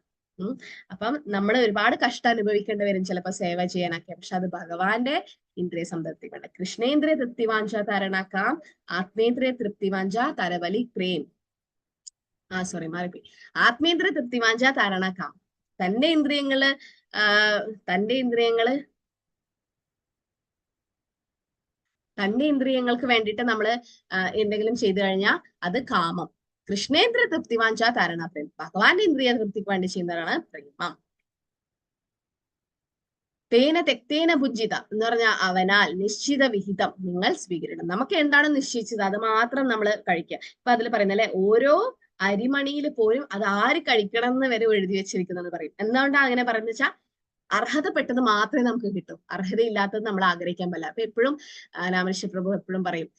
അപ്പം നമ്മൾ ഒരുപാട് കഷ്ടം അനുഭവിക്കേണ്ടി വരും ചിലപ്പോ സേവ ചെയ്യാനൊക്കെ. പക്ഷെ അത് ഭഗവാന്റെ ഇന്ദ്രിയ സംതൃപ്തിക്ക് വേണ്ട. കൃഷ്ണേന്ദ്രിയ തൃപ്തിവാഞ്ച തരണക്കാം, ആത്മേന്ദ്രിയ തൃപ്തിവാഞ്ച തരവലി പ്രേം. മാറിപ്പോയി. ആത്മേന്ദ്രിയ തൃപ്തിവാഞ്ച തരണക്കാം, തന്റെ ഇന്ദ്രിയങ്ങൾക്ക് വേണ്ടിയിട്ട് നമ്മൾ എന്തെങ്കിലും ചെയ്തു കഴിഞ്ഞാൽ അത് കാമം. കൃഷ്ണേന്ദ്രിയ തൃപ്തിവാഞ്ച താരണ പ്രേം, ഭഗവാന്റെ ഇന്ദ്രിയ തൃപ്തിക്ക് വേണ്ടി ചെയ്യുന്നതാണ് പ്രേമം. തേന തെക്തേന ഭുജിത എന്ന് പറഞ്ഞാൽ അവനാൽ നിശ്ചിത വിഹിതം നിങ്ങൾ സ്വീകരിക്കണം. നമുക്ക് എന്താണ് നിശ്ചയിച്ചത് അത് മാത്രം നമ്മൾ കഴിക്കുക. ഇപ്പൊ അതിൽ പറയുന്നല്ലേ, ഓരോ അരിമണിയിൽ പോലും അത് ആര് കഴിക്കണം എന്ന് വരെ എഴുതി വെച്ചിരിക്കുന്നെന്ന് പറയും. എന്തുകൊണ്ടാണ് അങ്ങനെ പറയുന്നത് വെച്ചാൽ അർഹതപ്പെട്ടത് മാത്രമേ നമുക്ക് കിട്ടൂ, അർഹതയില്ലാത്തത് നമ്മൾ ആഗ്രഹിക്കാൻ പറ്റില്ല. അപ്പൊ എപ്പോഴും രാമകൃഷ്ണ പ്രഭു എപ്പോഴും പറയും,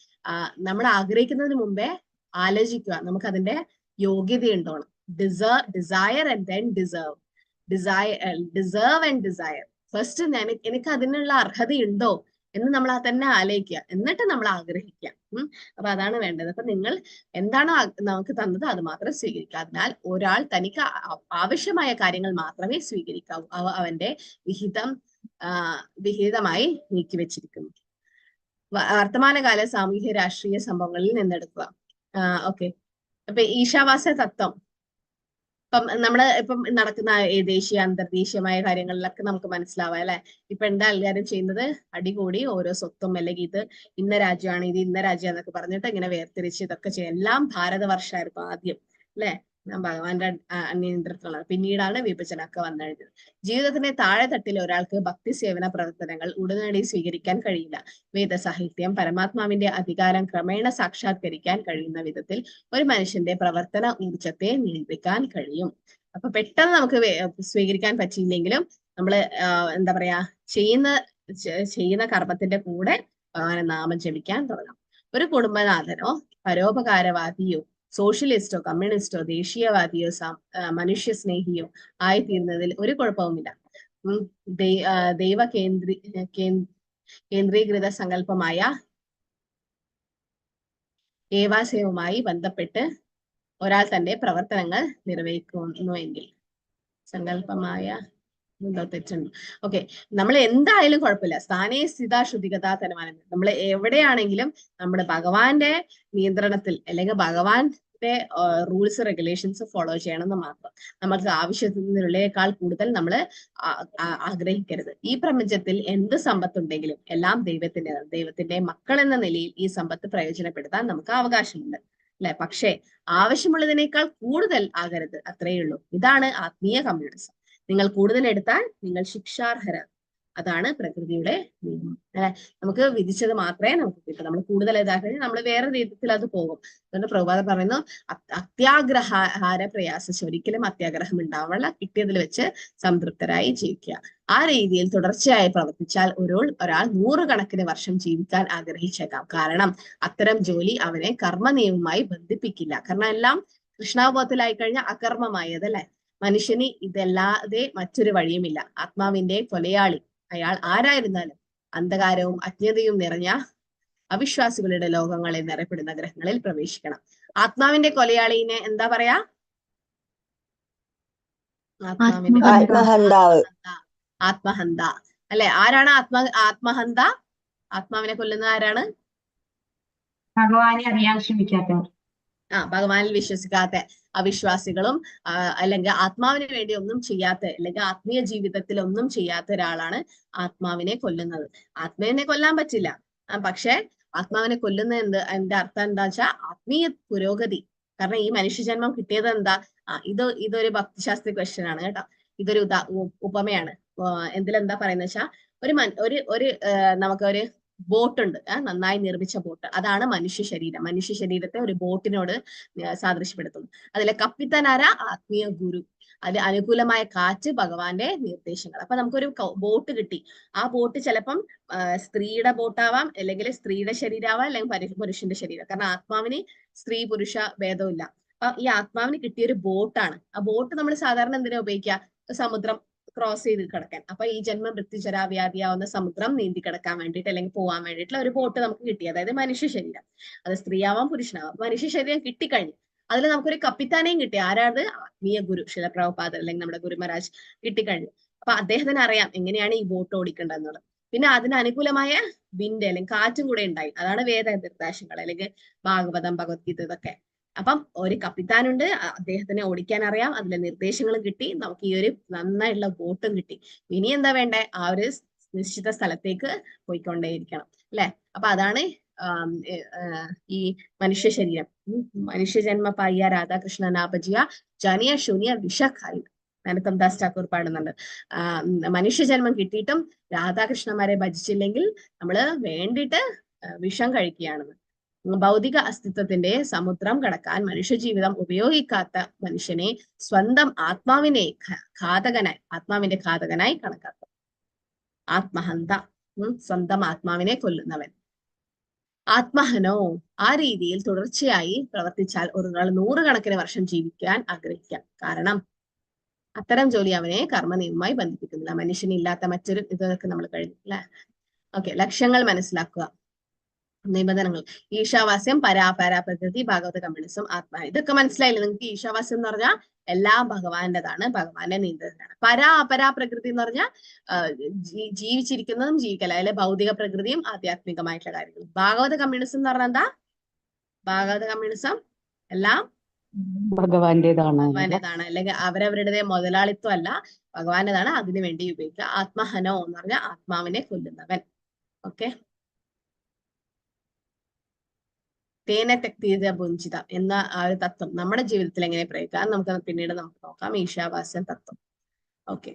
നമ്മൾ ആഗ്രഹിക്കുന്നതിന് മുമ്പേ ആലോചിക്കുക നമുക്ക് അതിന്റെ യോഗ്യതയുണ്ടോണം. Desire and then deserve, deserve and desire. First എനിക്ക് അതിനുള്ള അർഹതയുണ്ടോ എന്ന് നമ്മൾ തന്നെ ആലോചിക്കുക, എന്നിട്ട് നമ്മൾ ആഗ്രഹിക്കുക. അപ്പൊ അതാണ് വേണ്ടത്. അപ്പൊ നിങ്ങൾ എന്താണോ നമുക്ക് തന്നത് അത് മാത്രം സ്വീകരിക്കുക. അതിനാൽ ഒരാൾ തനിക്ക് ആവശ്യമായ കാര്യങ്ങൾ മാത്രമേ സ്വീകരിക്കാവൂ, അവന്റെ വിഹിതമായി നീക്കിവെച്ചിരിക്കുന്നു. വർത്തമാനകാല സാമൂഹ്യ രാഷ്ട്രീയ സംഭവങ്ങളിൽ നിന്നെടുക്കുക. ഓക്കെ, അപ്പൊ ഈശാവാസ തത്വം ഇപ്പം ഇപ്പം നടക്കുന്ന ദേശീയ അന്തർദേശീയമായ കാര്യങ്ങളിലൊക്കെ നമുക്ക് മനസ്സിലാവാം അല്ലെ. ഇപ്പൊ എന്താ എല്ലാവരും ചെയ്യുന്നത്, അടികൂടി ഓരോ സ്വത്തും അല്ലെങ്കിൽ ഇത് ഇന്ന രാജ്യമാണ്, ഇത് ഇന്ന രാജ്യം എന്നൊക്കെ പറഞ്ഞിട്ട് ഇങ്ങനെ വേർതിരിച്ച് ഇതൊക്കെ ചെയ്യും. എല്ലാം ഭാരതവർഷമായിരുന്നു ആദ്യം അല്ലെ, ഭഗവാന്റെ നിയന്ത്രണത്തിലാണ്. പിന്നീടാണ് വിഭജനമൊക്കെ വന്നെഴുതിയത്. ജീവിതത്തിന്റെ താഴെത്തട്ടിൽ ഒരാൾക്ക് ഭക്തി സേവന പ്രവർത്തനങ്ങൾ ഉടനടി സ്വീകരിക്കാൻ കഴിയില്ല. വേദസാഹിത്യം പരമാത്മാവിന്റെ അധികാരം ക്രമേണ സാക്ഷാത്കരിക്കാൻ കഴിയുന്ന വിധത്തിൽ ഒരു മനുഷ്യന്റെ പ്രവർത്തന ഊർജത്തെ നിയന്ത്രിക്കാൻ കഴിയും. അപ്പൊ പെട്ടെന്ന് നമുക്ക് സ്വീകരിക്കാൻ പറ്റിയില്ലെങ്കിലും നമ്മള് എന്താ പറയാ, ചെയ്യുന്ന കർമ്മത്തിന്റെ കൂടെ നാമം ജപിക്കാൻ തുടങ്ങാം. ഒരു കുടുംബനാഥനോ പരോപകാരവാദിയോ സോഷ്യലിസ്റ്റോ കമ്മ്യൂണിസ്റ്റോ ദേശീയവാദിയോ മനുഷ്യ സ്നേഹിയോ ആയിത്തീരുന്നതിൽ ഒരു കുഴപ്പവുമില്ല. കേന്ദ്രീകൃത സങ്കല്പമായ ഏവാശയവുമായി ബന്ധപ്പെട്ട് ഒരാൾ തന്റെ പ്രവർത്തനങ്ങൾ നിർവഹിക്കുന്നുവെങ്കിൽ സങ്കല്പമായ തെറ്റുണ്ട്. ഓക്കെ, നമ്മൾ എന്തായാലും കുഴപ്പമില്ല. സ്ഥാനേ സ്ഥിത ശുദ്ധികത തനുമാനം. നമ്മൾ എവിടെയാണെങ്കിലും നമ്മുടെ ഭഗവാന്റെ നിയന്ത്രണത്തിൽ അല്ലെങ്കിൽ ഭഗവാന്റെ റൂൾസ് റെഗുലേഷൻസ് ഫോളോ ചെയ്യണമെന്ന് മാത്രം. നമുക്ക് ആവശ്യത്തിനുള്ളതിനേക്കാൾ കൂടുതൽ നമ്മൾ ആഗ്രഹിക്കരുത്. ഈ പ്രപഞ്ചത്തിൽ എന്ത് സമ്പത്തുണ്ടെങ്കിലും എല്ലാം ദൈവത്തിൻ്റെതാണ്. ദൈവത്തിന്റെ മക്കൾ എന്ന നിലയിൽ ഈ സമ്പത്ത് പ്രയോജനപ്പെടുത്താൻ നമുക്ക് അവകാശമുണ്ട് അല്ലെ. പക്ഷേ ആവശ്യമുള്ളതിനേക്കാൾ കൂടുതൽ ആകരുത്, അത്രയേ ഉള്ളൂ. ഇതാണ് ആത്മീയ കമ്മ്യൂണിസം. നിങ്ങൾ കൂടുതൽ എടുത്താൽ നിങ്ങൾ ശിക്ഷാർഹരാണ്. അതാണ് പ്രകൃതിയുടെ നിയമം അല്ലെ. നമുക്ക് വിധിച്ചത് മാത്രമേ നമുക്ക് കിട്ടൂ. നമ്മൾ കൂടുതൽ ഇതാക്കി നമ്മൾ വേറെ രീതിയിൽ അത് പോകും. അതുകൊണ്ട് പ്രഭുപാദ പറയുന്നു, അത്യാഗ്രഹാര പ്രയാസം, ഒരിക്കലും അത്യാഗ്രഹം ഉണ്ടാവുള്ള, കിട്ടിയതിൽ വെച്ച് സംതൃപ്തരായി ജീവിക്കുക. ആ രീതിയിൽ തുടർച്ചയായി പ്രവർത്തിച്ചാൽ ഒരാൾ 100 കണക്കിന് വർഷം ജീവിക്കാൻ ആഗ്രഹിച്ചേക്കാം. കാരണം അത്തരം ജോലി അവനെ കർമ്മ നിയമവുമായി ബന്ധിപ്പിക്കില്ല. കാരണം എല്ലാം കൃഷ്ണാബോധത്തിലായി കഴിഞ്ഞാൽ അകർമ്മമായതല്ലേ. മനുഷ്യന് ഇതല്ലാതെ മറ്റൊരു വഴിയുമില്ല. ആത്മാവിന്റെ കൊലയാളി അയാൾ ആരായിരുന്നാലും അന്ധകാരവും അജ്ഞതയും നിറഞ്ഞ അവിശ്വാസികളുടെ ലോകങ്ങളിൽ നിറയപ്പെടുന്ന ഗ്രഹങ്ങളിൽ പ്രവേശിക്കണം. ആത്മാവിന്റെ കൊലയാളിനെ എന്താ പറയാ? ആത്മഹന്ത അല്ലെ. ആരാണ് ആത്മഹന്ത? ആത്മാവിനെ കൊല്ലുന്ന ആരാണ്? ഭഗവാനെ അറിയാൻ ശ്രമിക്കാത്തവർ. ഭഗവാനിൽ വിശ്വസിക്കാത്ത അവിശ്വാസികളും അല്ലെങ്കിൽ ആത്മാവിന് വേണ്ടി ഒന്നും ചെയ്യാത്ത, അല്ലെങ്കിൽ ആത്മീയ ജീവിതത്തിൽ ഒന്നും ചെയ്യാത്ത ഒരാളാണ് ആത്മാവിനെ കൊല്ലുന്നത്. ആത്മാവിനെ കൊല്ലാൻ പറ്റില്ല, പക്ഷെ ആത്മാവിനെ കൊല്ലുന്ന എന്റെ അർത്ഥം എന്താ വെച്ചാൽ ആത്മീയ പുരോഗതി. കാരണം ഈ മനുഷ്യജന്മം കിട്ടിയത് എന്താ? ഇതൊരു ഭക്തിശാസ്ത്രീയ ക്വസ്റ്റ്യൻ ആണ് കേട്ടോ. ഇതൊരു ഉപമയാണ്. എന്തിലെന്താ പറയുന്നത് വെച്ചാൽ ഒരു നമുക്കൊരു ബോട്ടുണ്ട്, നന്നായി നിർമ്മിച്ച ബോട്ട്. അതാണ് മനുഷ്യ ശരീരം. മനുഷ്യ ശരീരത്തെ ഒരു ബോട്ടിനോട് സാദൃശ്യപ്പെടുത്തുന്നു. അതിലെ കപ്പിത്താനാര ആത്മീയ ഗുരു, അത് അനുകൂലമായ കാറ്റ്, ഭഗവാന്റെ നിർദ്ദേശങ്ങൾ. അപ്പൊ നമുക്കൊരു ബോട്ട് കിട്ടി. ആ ബോട്ട് ചിലപ്പം സ്ത്രീയുടെ ബോട്ടാവാം, അല്ലെങ്കിൽ സ്ത്രീയുടെ ശരീരമാവാം, അല്ലെങ്കിൽ പുരുഷന്റെ ശരീരം. കാരണം ആത്മാവിന് സ്ത്രീ പുരുഷ ഭേദമില്ല. അപ്പൊ ഈ ആത്മാവിന് കിട്ടിയൊരു ബോട്ടാണ്. ആ ബോട്ട് നമ്മൾ സാധാരണ എന്തിനാ ഉപയോഗിക്കുക? സമുദ്രം ക്രോസ് ചെയ്ത് കിടക്കാൻ. അപ്പൊ ഈ ജന്മം മൃത്യുചരാവ്യാധിയാവുന്ന സമുദ്രം നീന്തി കിടക്കാൻ വേണ്ടിയിട്ട് അല്ലെങ്കിൽ പോകാൻ വേണ്ടിയിട്ടുള്ള ഒരു ബോട്ട് നമുക്ക് കിട്ടി. അതായത് മനുഷ്യ ശരീരം. അത് സ്ത്രീയാവാം പുരുഷനാവാം. മനുഷ്യ ശരീരം കിട്ടിക്കഴിഞ്ഞു. അതിൽ നമുക്കൊരു കപ്പിത്താനെയും കിട്ടി. ആരാത്? ആത്മീയ ഗുരു ശില പ്രഭുപാദർ അല്ലെങ്കിൽ നമ്മുടെ ഗുരു മഹാരാജ് കിട്ടിക്കഴിഞ്ഞു. അപ്പൊ അദ്ദേഹത്തിന് അറിയാം എങ്ങനെയാണ് ഈ ബോട്ട് ഓടിക്കേണ്ടതെന്നുള്ളത്. പിന്നെ അതിന് അനുകൂലമായ വിൻഡ് അല്ലെങ്കിൽ കാറ്റും കൂടെ ഉണ്ടായി. അതാണ് വേദ നിർദ്ദേശങ്ങൾ അല്ലെങ്കിൽ ഭാഗവതം, ഭഗവത്ഗീത ഇതൊക്കെ. അപ്പം ഒരു കപ്പിത്താനുണ്ട്, അദ്ദേഹത്തിനെ ഓടിക്കാൻ അറിയാം, അതിലെ നിർദ്ദേശങ്ങളും കിട്ടി, നമുക്ക് ഈ ഒരു നന്നായിട്ടുള്ള ബോട്ടും കിട്ടി. ഇനി എന്താ വേണ്ടേ? ആ ഒരു നിശ്ചിത സ്ഥലത്തേക്ക് പോയിക്കൊണ്ടേയിരിക്കണം അല്ലെ. അപ്പൊ അതാണ് ഈ മനുഷ്യ ശരീരം. മനുഷ്യജന്മ പായ്യ രാധാകൃഷ്ണനാഭജിയ ജനിയ ശൂന്യ വിഷഖായി നരോത്തം ദാസ് ഠാക്കൂർ പാടുന്നുണ്ട്. മനുഷ്യജന്മം കിട്ടിയിട്ടും രാധാകൃഷ്ണന്മാരെ ഭജിച്ചില്ലെങ്കിൽ നമ്മള് വേണ്ടിയിട്ട് വിഷം കഴിക്കുകയാണെന്ന്. ഭൗതിക അസ്തിത്വത്തിന്റെ സമുദ്രം കടക്കാൻ മനുഷ്യജീവിതം ഉപയോഗിക്കാത്ത മനുഷ്യനെ സ്വന്തം ആത്മാവിന്റെ ഘാതകനായി കണക്കാക്കും. ആത്മഹന്ത, സ്വന്തം ആത്മാവിനെ കൊല്ലുന്നവൻ. ആത്മഹനോ, ആ രീതിയിൽ തുടർച്ചയായി പ്രവർത്തിച്ചാൽ ഒരാൾ 100 കണക്കിന് വർഷം ജീവിക്കാൻ ആഗ്രഹിക്കാം. കാരണം അത്തരം ജോലി അവനെ കർമ്മനിയമവുമായി ബന്ധിപ്പിക്കുന്നില്ല. മനുഷ്യനില്ലാത്ത മറ്റൊരു ഇതൊക്കെ നമ്മൾ കഴിഞ്ഞു അല്ലെ. ഓക്കെ, ലക്ഷ്യങ്ങൾ മനസ്സിലാക്കുക. നിബന്ധനകൾ: ഈശാവാസ്യം, പരാപ്രകൃതി, ഭാഗവത കമ്മ്യൂണിസം, ആത്മാ. ഇതൊക്കെ മനസ്സിലായില്ലേ നിങ്ങൾക്ക്? ഈശാവാസ്യം എന്ന് പറഞ്ഞാൽ എല്ലാം ഭഗവാന്റേതാണ്, ഭഗവാന്റെ നിയന്ത്രണമാണ്. അപരാപ്രകൃതി എന്ന് പറഞ്ഞാൽ ജീവിച്ചിരിക്കുന്നതും ജീവിക്കല, അതിലെ ഭൗതിക പ്രകൃതിയും ആധ്യാത്മികമായിട്ടുള്ള കാര്യങ്ങളും. ഭാഗവത കമ്മ്യൂണിസം എന്ന് പറഞ്ഞാൽ എന്താ? ഭാഗവത കമ്മ്യൂണിസം എല്ലാം ഭഗവാന്റേതാണ്. അല്ലെങ്കിൽ അവരവരുടെ മുതലാളിത്വം അല്ല, ഭഗവാന്റേതാണ്, അതിനു വേണ്ടി ഉപയോഗിക്കുക. ആത്മഹനോ എന്ന് പറഞ്ഞാൽ ആത്മാവിനെ കൊല്ലുന്നവൻ. ഓക്കെ, തേന തെക്തീത ഭുഞ്ചിത എന്ന ആ ഒരു തത്വം നമ്മുടെ ജീവിതത്തിൽ എങ്ങനെ പ്രയോഗിക്കാം നമുക്ക് പിന്നീട് നോക്കാം. ഈശാവാസ്യം തത്വം. ഓക്കെ,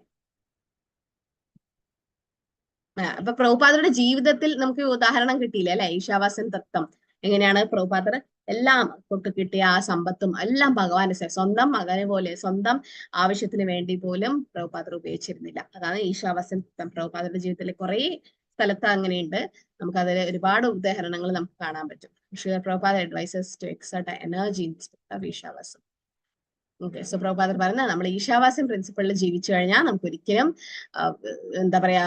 അപ്പൊ പ്രഭുപാദരുടെ ജീവിതത്തിൽ നമുക്ക് ഉദാഹരണം കിട്ടിയില്ലേ അല്ലെ? ഈശാവാസ്യം തത്വം എങ്ങനെയാണ് പ്രഭുപാദർ എല്ലാം തൊട്ട് കിട്ടിയ ആ സമ്പത്തും എല്ലാം ഭഗവാന്റെ സ്വന്തം മകനെ പോലെ സ്വന്തം ആവശ്യത്തിന് വേണ്ടി പോലും പ്രഭുപാദർ ഉപയോഗിച്ചിരുന്നില്ല. അതാണ് ഈശാവാസ്യം തത്വം. പ്രഭുപാദരുടെ ജീവിതത്തിലെ കുറെ സ്ഥലത്ത് അങ്ങനെയുണ്ട്. നമുക്ക് അതിൽ ഒരുപാട് ഉദാഹരണങ്ങൾ നമുക്ക് കാണാൻ പറ്റും. Prabhupada advises to exert energy in respect of ഈശാവാസ്യം. ഓക്കെ, സോ പ്രഭുപാദർ പറയുന്നത് നമ്മൾ ഈശാവാസ്യം പ്രിൻസിപ്പിളിൽ ജീവിച്ചു കഴിഞ്ഞാൽ നമുക്ക് ഒരിക്കലും എന്താ പറയാ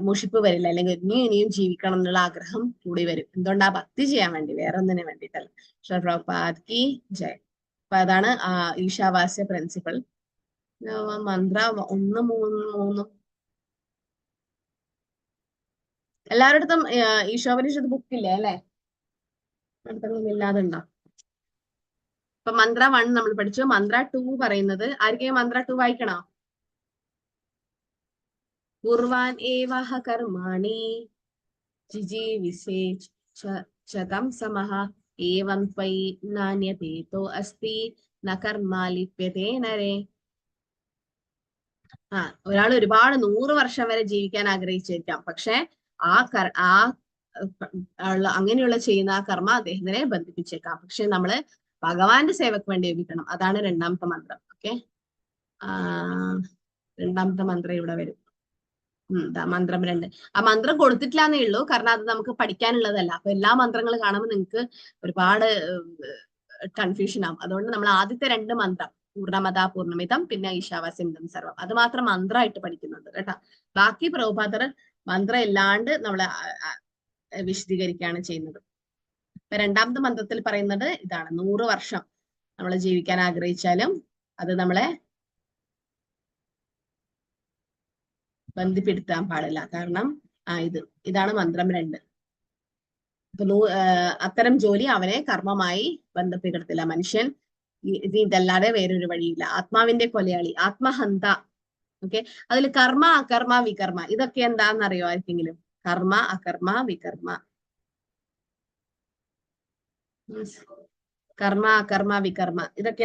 മുഷിപ്പ് വരില്ല, അല്ലെങ്കിൽ ഇനിയും ജീവിക്കണം എന്നുള്ള ആഗ്രഹം കൂടി വരും. എന്തുകൊണ്ടാ? ഭക്തി ചെയ്യാൻ വേണ്ടി, വേറെ ഒന്നിനു വേണ്ടിയിട്ടല്ല. പ്രഭുപാദ് കി ജയ്. അപ്പൊ അതാണ് ഈശാവാസ്യ പ്രിൻസിപ്പിൾ. മന്ത്ര 1, 3 എല്ലാവരുടെ ഈശോപനിഷത്ത് ബുക്കില്ലേ അല്ലെ? അടുത്തൊന്നും ഇല്ലാതെ ഉണ്ടോ? അപ്പൊ മന്ത്ര 1 നമ്മൾ പഠിച്ചു. മന്ത്ര 2 പറയുന്നത് ആർക്കെങ്കിലും മന്ത്ര 2 വായിക്കണോ? പൂർവാൻ ഏവഹ കർമാണി ജിജീവിസേചതം സമഹ ഏവം ത്വയി നാന്യതേതോ അസ്തി ന കർമാ ലിപ്യതേ നരേ. ഒരാൾ ഒരുപാട് 100 വർഷം വരെ ജീവിക്കാൻ ആഗ്രഹിച്ചിരിക്കാം, പക്ഷെ അങ്ങനെയുള്ള ചെയ്യുന്ന ആ കർമ്മ അദ്ദേഹത്തിനെ ബന്ധിപ്പിച്ചേക്കാം. പക്ഷെ നമ്മള് ഭഗവാന്റെ സേവക്ക് വേണ്ടി ഉപയോഗിക്കണം. അതാണ് 2ാമത്തെ മന്ത്രം. ഓക്കെ, 2ാമത്തെ മന്ത്രം ഇവിടെ വരും. മന്ത്രം 2. ആ മന്ത്രം കൊടുത്തിട്ടില്ലാന്നേ ഉള്ളൂ, കാരണം അത് നമുക്ക് പഠിക്കാനുള്ളതല്ല. അപ്പൊ എല്ലാ മന്ത്രങ്ങൾ കാണുമ്പോൾ നിങ്ങൾക്ക് ഒരുപാട് കൺഫ്യൂഷൻ ആവും. അതുകൊണ്ട് നമ്മൾ ആദ്യത്തെ 2 മന്ത്രം പൂർണ്ണമത പൂർണ്ണമിതം പിന്നെ ഈശാവാസ്യം സർവം അത് മാത്രം മന്ത്രമായിട്ട് പഠിക്കുന്നുണ്ട് കേട്ടോ. ബാക്കി പ്രഭുപാദർ മന്ത്രം ഇല്ലാണ്ട് നമ്മളെ വിശദീകരിക്കുകയാണ് ചെയ്യുന്നത്. ഇപ്പൊ 2ാമത്തെ മന്ത്രത്തിൽ പറയുന്നത് ഇതാണ്: 100 വർഷം നമ്മൾ ജീവിക്കാൻ ആഗ്രഹിച്ചാലും അത് നമ്മളെ ബന്ധിപ്പെടുത്താൻ പാടില്ല. കാരണം ഇതാണ് മന്ത്രം 2. അപ്പൊ അത്തരം ജോലി അവനെ കർമ്മമായി ബന്ധപ്പെടുത്തില്ല. മനുഷ്യൻ ഇതല്ലാതെ വേറൊരു വഴിയില്ല. ആത്മാവിന്റെ കൊലയാളി, ആത്മഹന്ത. ഓക്കെ, അതിൽ കർമ്മ, അകർമ്മ, വികർമ്മ ഇതൊക്കെ എന്താണെന്നറിയോ ആർക്കെങ്കിലും? കർമ്മ, അകർമ്മ, വികർമ്മ. കർമ്മ, അകർമ്മ, വികർമ്മ ഇതൊക്കെ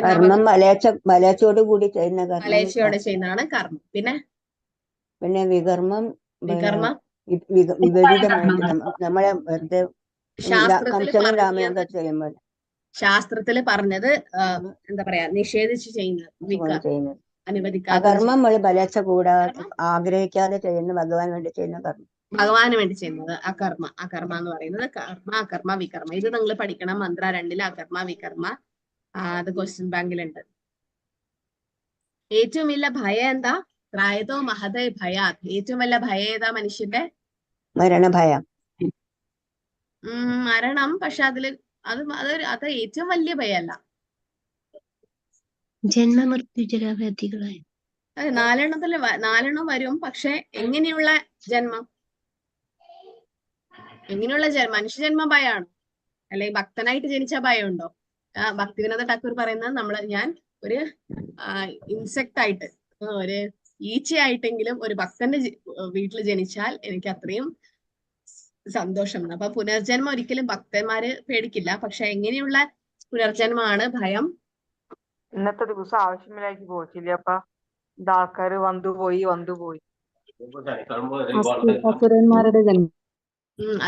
മലേച്ചയോട് കൂടി ചെയ്യുന്ന മലേച്ചയോടെ ചെയ്യുന്നതാണ് കർമ്മം. പിന്നെ വികർമ്മം വികർമ്മം വിപരീതമായിട്ട് നമ്മളെ വെറുതെ ശാസ്ത്രത്തിൽ പറഞ്ഞത് എന്താ പറയാ നിഷേധിച്ച് ചെയ്യുന്നത്, അനുവദിക്കാതെ. കർമ്മം നമ്മൾ ബലേച്ഛ കൂടാതെ ആഗ്രഹിക്കാതെ ചെയ്യുന്ന ഭഗവാൻ വേണ്ടി ചെയ്യുന്ന കർമ്മം, ഭഗവാന് വേണ്ടി ചെയ്യുന്നത് അകർമ്മ. അകർമ്മ എന്ന് പറയുന്നത് കർമ്മ, അകർമ്മ, വികർമ്മ. ഇത് നിങ്ങൾ പഠിക്കണം. മന്ത്ര 2 അകർമ്മ വികർമ്മ. അത് ക്വസ്റ്റ്യൻ ബാങ്കിലുണ്ട്. ഏറ്റവും വലിയ ഭയം എന്താ? ത്രായതോ മഹത ഭയാത്. ഏറ്റവും വലിയ ഭയം ഏതാ മനുഷ്യന്റെ? മരണഭയം. മരണം. പക്ഷെ അത് ഏറ്റവും വലിയ ഭയമല്ല. ജന്മമൃത്യുജരാവ്യാധികളായ 4 വരും. പക്ഷെ എങ്ങനെയുള്ള ജന്മം? മനുഷ്യജന്മ ഭയമാണ്, അല്ലെങ്കിൽ ഭക്തനായിട്ട് ജനിച്ച ഭയമുണ്ടോ? ഭക്തിവിനോദ ഠാക്കൂർ പറയുന്നത് ഞാൻ ഒരു ഇൻസെക്ട് ആയിട്ട്, ഒരു ഈച്ചയായിട്ടെങ്കിലും ഒരു ഭക്തന്റെ വീട്ടിൽ ജനിച്ചാൽ എനിക്ക് അത്രയും സന്തോഷം. അപ്പൊ പുനർജന്മം ഒരിക്കലും ഭക്തന്മാര് പേടിക്കില്ല. പക്ഷെ എങ്ങനെയുള്ള പുനർജന്മമാണ് ഭയം? ഇന്നത്തെ ദിവസം ആവശ്യമില്ലാക്കി പോയിട്ടില്ല. അപ്പൊ ഇത് ആൾക്കാര് വന്നുപോയി അസുരന്മാരുടെ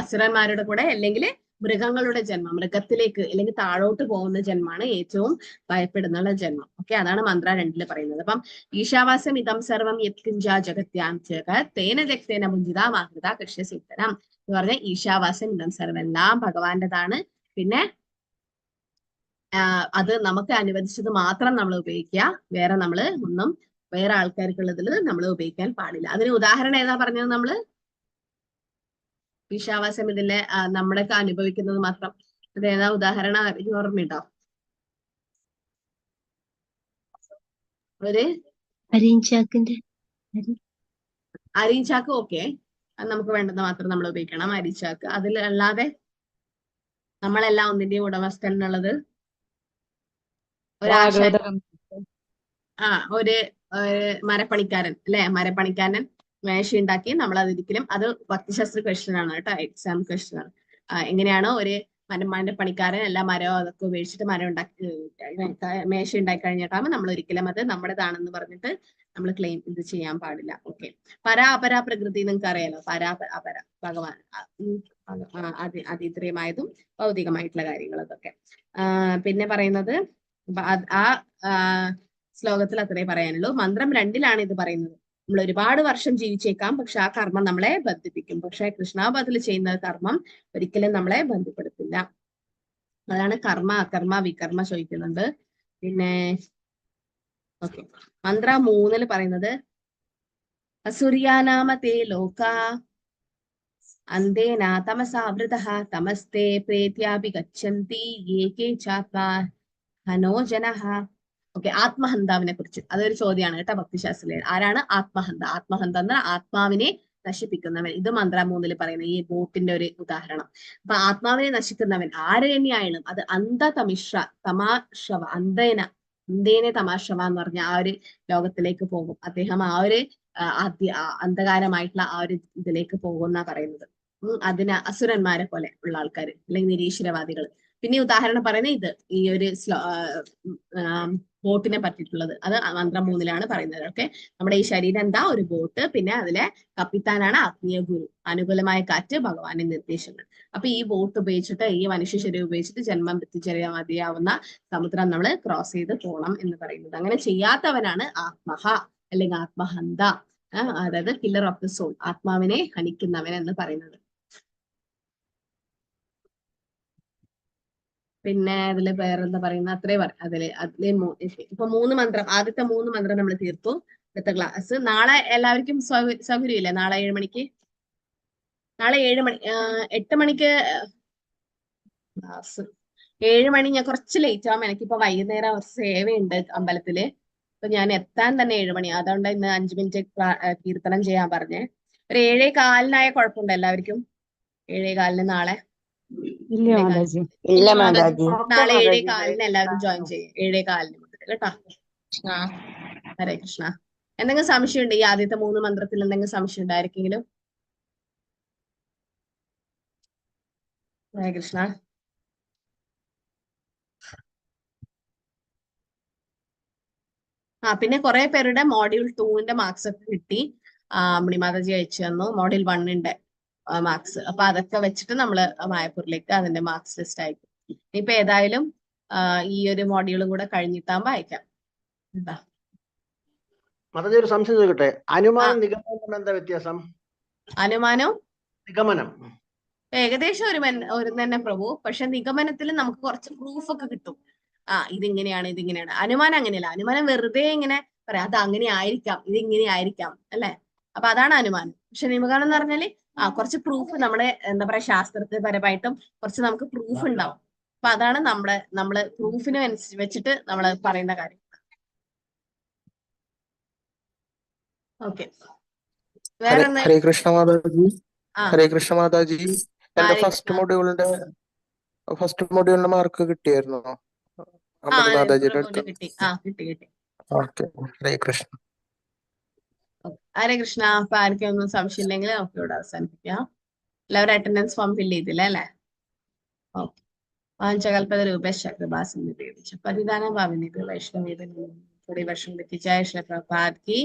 അസുരന്മാരുടെ കൂടെ, അല്ലെങ്കിൽ മൃഗങ്ങളുടെ ജന്മം, മൃഗത്തിലേക്ക് അല്ലെങ്കിൽ താഴോട്ട് പോകുന്ന ജന്മമാണ് ഏറ്റവും ഭയപ്പെടുന്നുള്ള ജന്മം. ഓക്കെ, അതാണ് മന്ത്ര 2 പറയുന്നത്. അപ്പം ഈശാവാസം ഇതം സർവം യത്കിഞ്ച ജഗത്യാം ജഗത് തേന ജക്തേന മുഞ്ചിത മാഹൃത കൃഷ്യസൂത്തനം എന്ന് പറഞ്ഞ ഈശാവാസം ഇതം സർവം എല്ലാം ഭഗവാന്റേതാണ്. പിന്നെ അത് നമുക്ക് അനുവദിച്ചത് മാത്രം നമ്മൾ ഉപയോഗിക്കുക, വേറെ നമ്മൾ ഒന്നും വേറെ ആൾക്കാർക്കുള്ളതിൽ നമ്മൾ ഉപയോഗിക്കാൻ പാടില്ല. അതിന് ഉദാഹരണം ഏതാ പറഞ്ഞത് നമ്മള്? ഈശാവാസം ഇതിലെ നമ്മളൊക്കെ അനുഭവിക്കുന്നത് മാത്രം. അതേതാ ഉദാഹരണം ഓർമ്മയുണ്ടോ? ഒരു അരിഞ്ചാക്കിന്റെ അരിച്ചാക്ക്. ഓക്കെ, അത് നമുക്ക് വേണ്ടത് മാത്രം നമ്മൾ ഉപയോഗിക്കണം. അരിച്ചാക്ക് അതിലല്ലാതെ നമ്മളെല്ലാം ഒന്നിന്റെയും ഉടമസ്ഥൻ എന്നുള്ളത് ഒരു മരപ്പണിക്കാരൻ അല്ലെ, മരപ്പണിക്കാരൻ മേശ ഉണ്ടാക്കി നമ്മൾ അതൊരിക്കലും, അത് ഭക്തിശാസ്ത്ര ക്വസ്റ്റ്യൻ ആണ് കേട്ടോ, എക്സാം ക്വസ്റ്റ്യൻ ആണ്. എങ്ങനെയാണോ ഒരു പണിക്കാരൻ എല്ലാ മരവും അതൊക്കെ ഉപയോഗിച്ചിട്ട് മരം ഉണ്ടാക്കി മേശ ഉണ്ടാക്കി കഴിഞ്ഞിട്ടാകുമ്പോൾ നമ്മൾ ഒരിക്കലും അത് നമ്മുടേതാണെന്ന് പറഞ്ഞിട്ട് നമ്മൾ ക്ലെയിം ഇത് ചെയ്യാൻ പാടില്ല. ഓക്കെ, പരാപര പ്രകൃതി നിങ്ങൾക്ക് അറിയാലോ, പരാപര ഭഗവാൻ അതീന്ദ്രിയമായതും ഭൗതികമായിട്ടുള്ള കാര്യങ്ങൾ അതൊക്കെ. പിന്നെ പറയുന്നത് ആ ശ്ലോകത്തിൽ അത്രേ പറയാനുള്ളൂ. മന്ത്രം 2 ഇത് പറയുന്നത്. നമ്മൾ ഒരുപാട് വർഷം ജീവിച്ചേക്കാം, പക്ഷെ ആ കർമ്മം നമ്മളെ ബന്ധിപ്പിക്കും. പക്ഷെ കൃഷ്ണാബാദിൽ ചെയ്യുന്ന കർമ്മം ഒരിക്കലും നമ്മളെ ബന്ധപ്പെടുത്തില്ല. അതാണ് കർമ്മ അകർമ്മ വികർമ്മ ചോദിക്കുന്നുണ്ട്. പിന്നെ ഓക്കെ, മന്ത്ര 3 പറയുന്നത് അസുര്യാനാമ തേ ലോക അന്തേന തമസാവൃതഃ തമസ്തേ പ്രേത്യാപി ഗച്ഛന്തി ഏകേ ചാത്മാ ഹനോജനഃ. ഓക്കെ, ആത്മഹന്താവിനെ കുറിച്ച് അതൊരു ചോദ്യമാണ് കേട്ടോ ഭക്തിശാസ്ത്രത്തിൽ. ആരാണ് ആത്മഹന്ത? ആത്മഹന്ത എന്ന ആത്മാവിനെ നശിപ്പിക്കുന്നവൻ. ഇത് മന്ത്ര 3 പറയുന്ന ഈ ബോട്ടിന്റെ ഒരു ഉദാഹരണം. അപ്പൊ ആത്മാവിനെ നശിക്കുന്നവൻ ആര് തന്നെയായാലും അത് അന്ധതമിശ്ര തമാശവ അന്തേനെ തമാശവ എന്ന് പറഞ്ഞ ആ ഒരു ലോകത്തിലേക്ക് പോകും. അദ്ദേഹം ആ ഒരു അന്ധകാരമായിട്ടുള്ള ആ ഒരു ഇതിലേക്ക് പോകുന്ന പറയുന്നത്. അതിന് അസുരന്മാരെ പോലെ ഉള്ള ആൾക്കാർ അല്ലെങ്കിൽ നിരീശ്വരവാദികൾ. പിന്നെ ഉദാഹരണം പറയുന്നത് ഇത് ഈ ഒരു ബോട്ടിനെ പറ്റിയിട്ടുള്ളത്, അത് മന്ത്രം 3 പറയുന്നത്. ഓക്കെ, നമ്മുടെ ഈ ശരീരം എന്താ? ഒരു ബോട്ട്. പിന്നെ അതിലെ കപ്പിത്താനാണ് ആത്മീയ ഗുരു, അനുകൂലമായ കാറ്റ്, ഭഗവാന്റെ നിർദ്ദേശങ്ങൾ. അപ്പൊ ഈ ബോട്ട് ഉപയോഗിച്ചിട്ട്, ഈ മനുഷ്യ ശരീരം ഉപയോഗിച്ചിട്ട് ജന്മം എത്തിച്ചേരാൻ മതിയാവുന്ന സമുദ്രം നമ്മൾ ക്രോസ് ചെയ്ത് പോകണം എന്ന് പറയുന്നത്. അങ്ങനെ ചെയ്യാത്തവനാണ് ആത്മഹ അല്ലെങ്കിൽ ആത്മഹന്ത, അതായത് കില്ലർ ഓഫ് ദ സോൾ, ആത്മാവിനെ ഹനിക്കുന്നവൻ എന്ന് പറയുന്നത്. പിന്നെ അതില് വേറെന്താ പറയുന്നത്? അത്രേ അതിലെ ഇപ്പൊ 3 മന്ത്രം, ആദ്യത്തെ 3 മന്ത്രം നമ്മൾ തീർത്തു. അടുത്ത ക്ലാസ് നാളെ എല്ലാവർക്കും സൗകര്യമില്ലേ? നാളെ 7 മണിക്ക്, നാളെ 7 മണി 8 മണിക്ക് ക്ലാസ്. 7 മണി ഞാൻ കുറച്ച് ലേറ്റ് ആവും, എനിക്കിപ്പോ വൈകുന്നേരം സേവയുണ്ട് അമ്പലത്തില്. അപ്പൊ ഞാൻ എത്താൻ തന്നെ 7 മണി. അതുകൊണ്ട് ഇന്ന് 5 മിനിറ്റ് കീർത്തനം ചെയ്യാൻ പറഞ്ഞേ. ഒരു 7:15 കുഴപ്പമുണ്ടോ എല്ലാവർക്കും? 7:15 നാളെ? ഇല്ല മാതാജി. നാളെ 7:15 എല്ലാവരും ജോയിൻ ചെയ്യും. 7:15 മുതൽ കേട്ടോ. ഹരേ കൃഷ്ണ. എന്തെങ്കിലും സംശയം ഉണ്ട് ഈ ആദ്യത്തെ 3 മന്ത്രത്തിൽ? എന്തെങ്കിലും സംശയം ഉണ്ടായിരിക്കെങ്കിലും? ഹരേ കൃഷ്ണ. പിന്നെ കുറെ പേരുടെ മോഡ്യൂൾ 2 മാർക്സ് ഒക്കെ കിട്ടി. മണിമാതാജി അയച്ചു തന്നു മോഡ്യൂൾ 1 മാർക്സ്. അപ്പൊ അതൊക്കെ വെച്ചിട്ട് നമ്മള് മായപ്പൂരിലേക്ക് അതിന്റെ മാർക്സ് ലിസ്റ്റ് അയക്കും. ഇപ്പൊ ഏതായാലും ഈ ഒരു മോഡ്യൂളും കൂടെ കഴിഞ്ഞിട്ടാകുമ്പോ അയക്കാം. എന്താ മാതാജി ഒരു സംശയം ചോദിക്കട്ടെ? അനുമാനം നിഗമനം എന്താ വ്യത്യാസം? അനുമാനം നിഗമനം ഏകദേശം ഒരു തന്നെ പ്രഭു. പക്ഷെ നിഗമനത്തിൽ നമുക്ക് കുറച്ച് പ്രൂഫ് ഒക്കെ കിട്ടും. ഇതിങ്ങനെയാണ് ഇതിങ്ങനെയാണ്. അനുമാനം അങ്ങനെയല്ല. അനുമാനം വെറുതെ ഇങ്ങനെ പറയാം, അത് അങ്ങനെ ആയിരിക്കാം, ഇത് ഇങ്ങനെ ആയിരിക്കാം അല്ലെ. അപ്പൊ അതാണ് അനുമാനം. പക്ഷെ നിഗമനം എന്ന് പറഞ്ഞാല് കുറച്ച് പ്രൂഫ്, നമ്മുടെ എന്താ പറയാ ശാസ്ത്രപരമായിട്ടും കുറച്ച് നമുക്ക് പ്രൂഫ് ഉണ്ടാവും. അപ്പൊ അതാണ് നമ്മള് പ്രൂഫിനെ വെച്ചിട്ട് നമ്മൾ പറയുന്ന കാര്യം. ഓക്കെ, വേറെ ഹരേ കൃഷ്ണ മാതാജി. ഹരേ കൃഷ്ണ മാതാജി, എന്റെ ഫസ്റ്റ് മോഡ്യൂളിന്റെ മാർക്ക് കിട്ടിയായിരുന്നോ മാതാജിയുടെ അടുത്ത്? കിട്ടി. ഓക്കെ, ഹരേ കൃഷ്ണ. ഹരേ കൃഷ്ണ. അപ്പൊ ആർക്കും ഒന്നും സംശയം ഇല്ലെങ്കിൽ നമുക്ക് ഇവിടെ അവസാനിപ്പിക്കാം. എല്ലാവരും അറ്റൻഡൻസ് ഫോം ഫില്ല് ചെയ്തില്ല അല്ലെ? ഓക്കെ. പാഞ്ചകൽപതരൂപേശ കൃപാസിന്ധി പതിദാനം ഭാവിനി വൈഷ്ണവീ വർഷം ജയ ശ്രീ പ്രഭാത് കി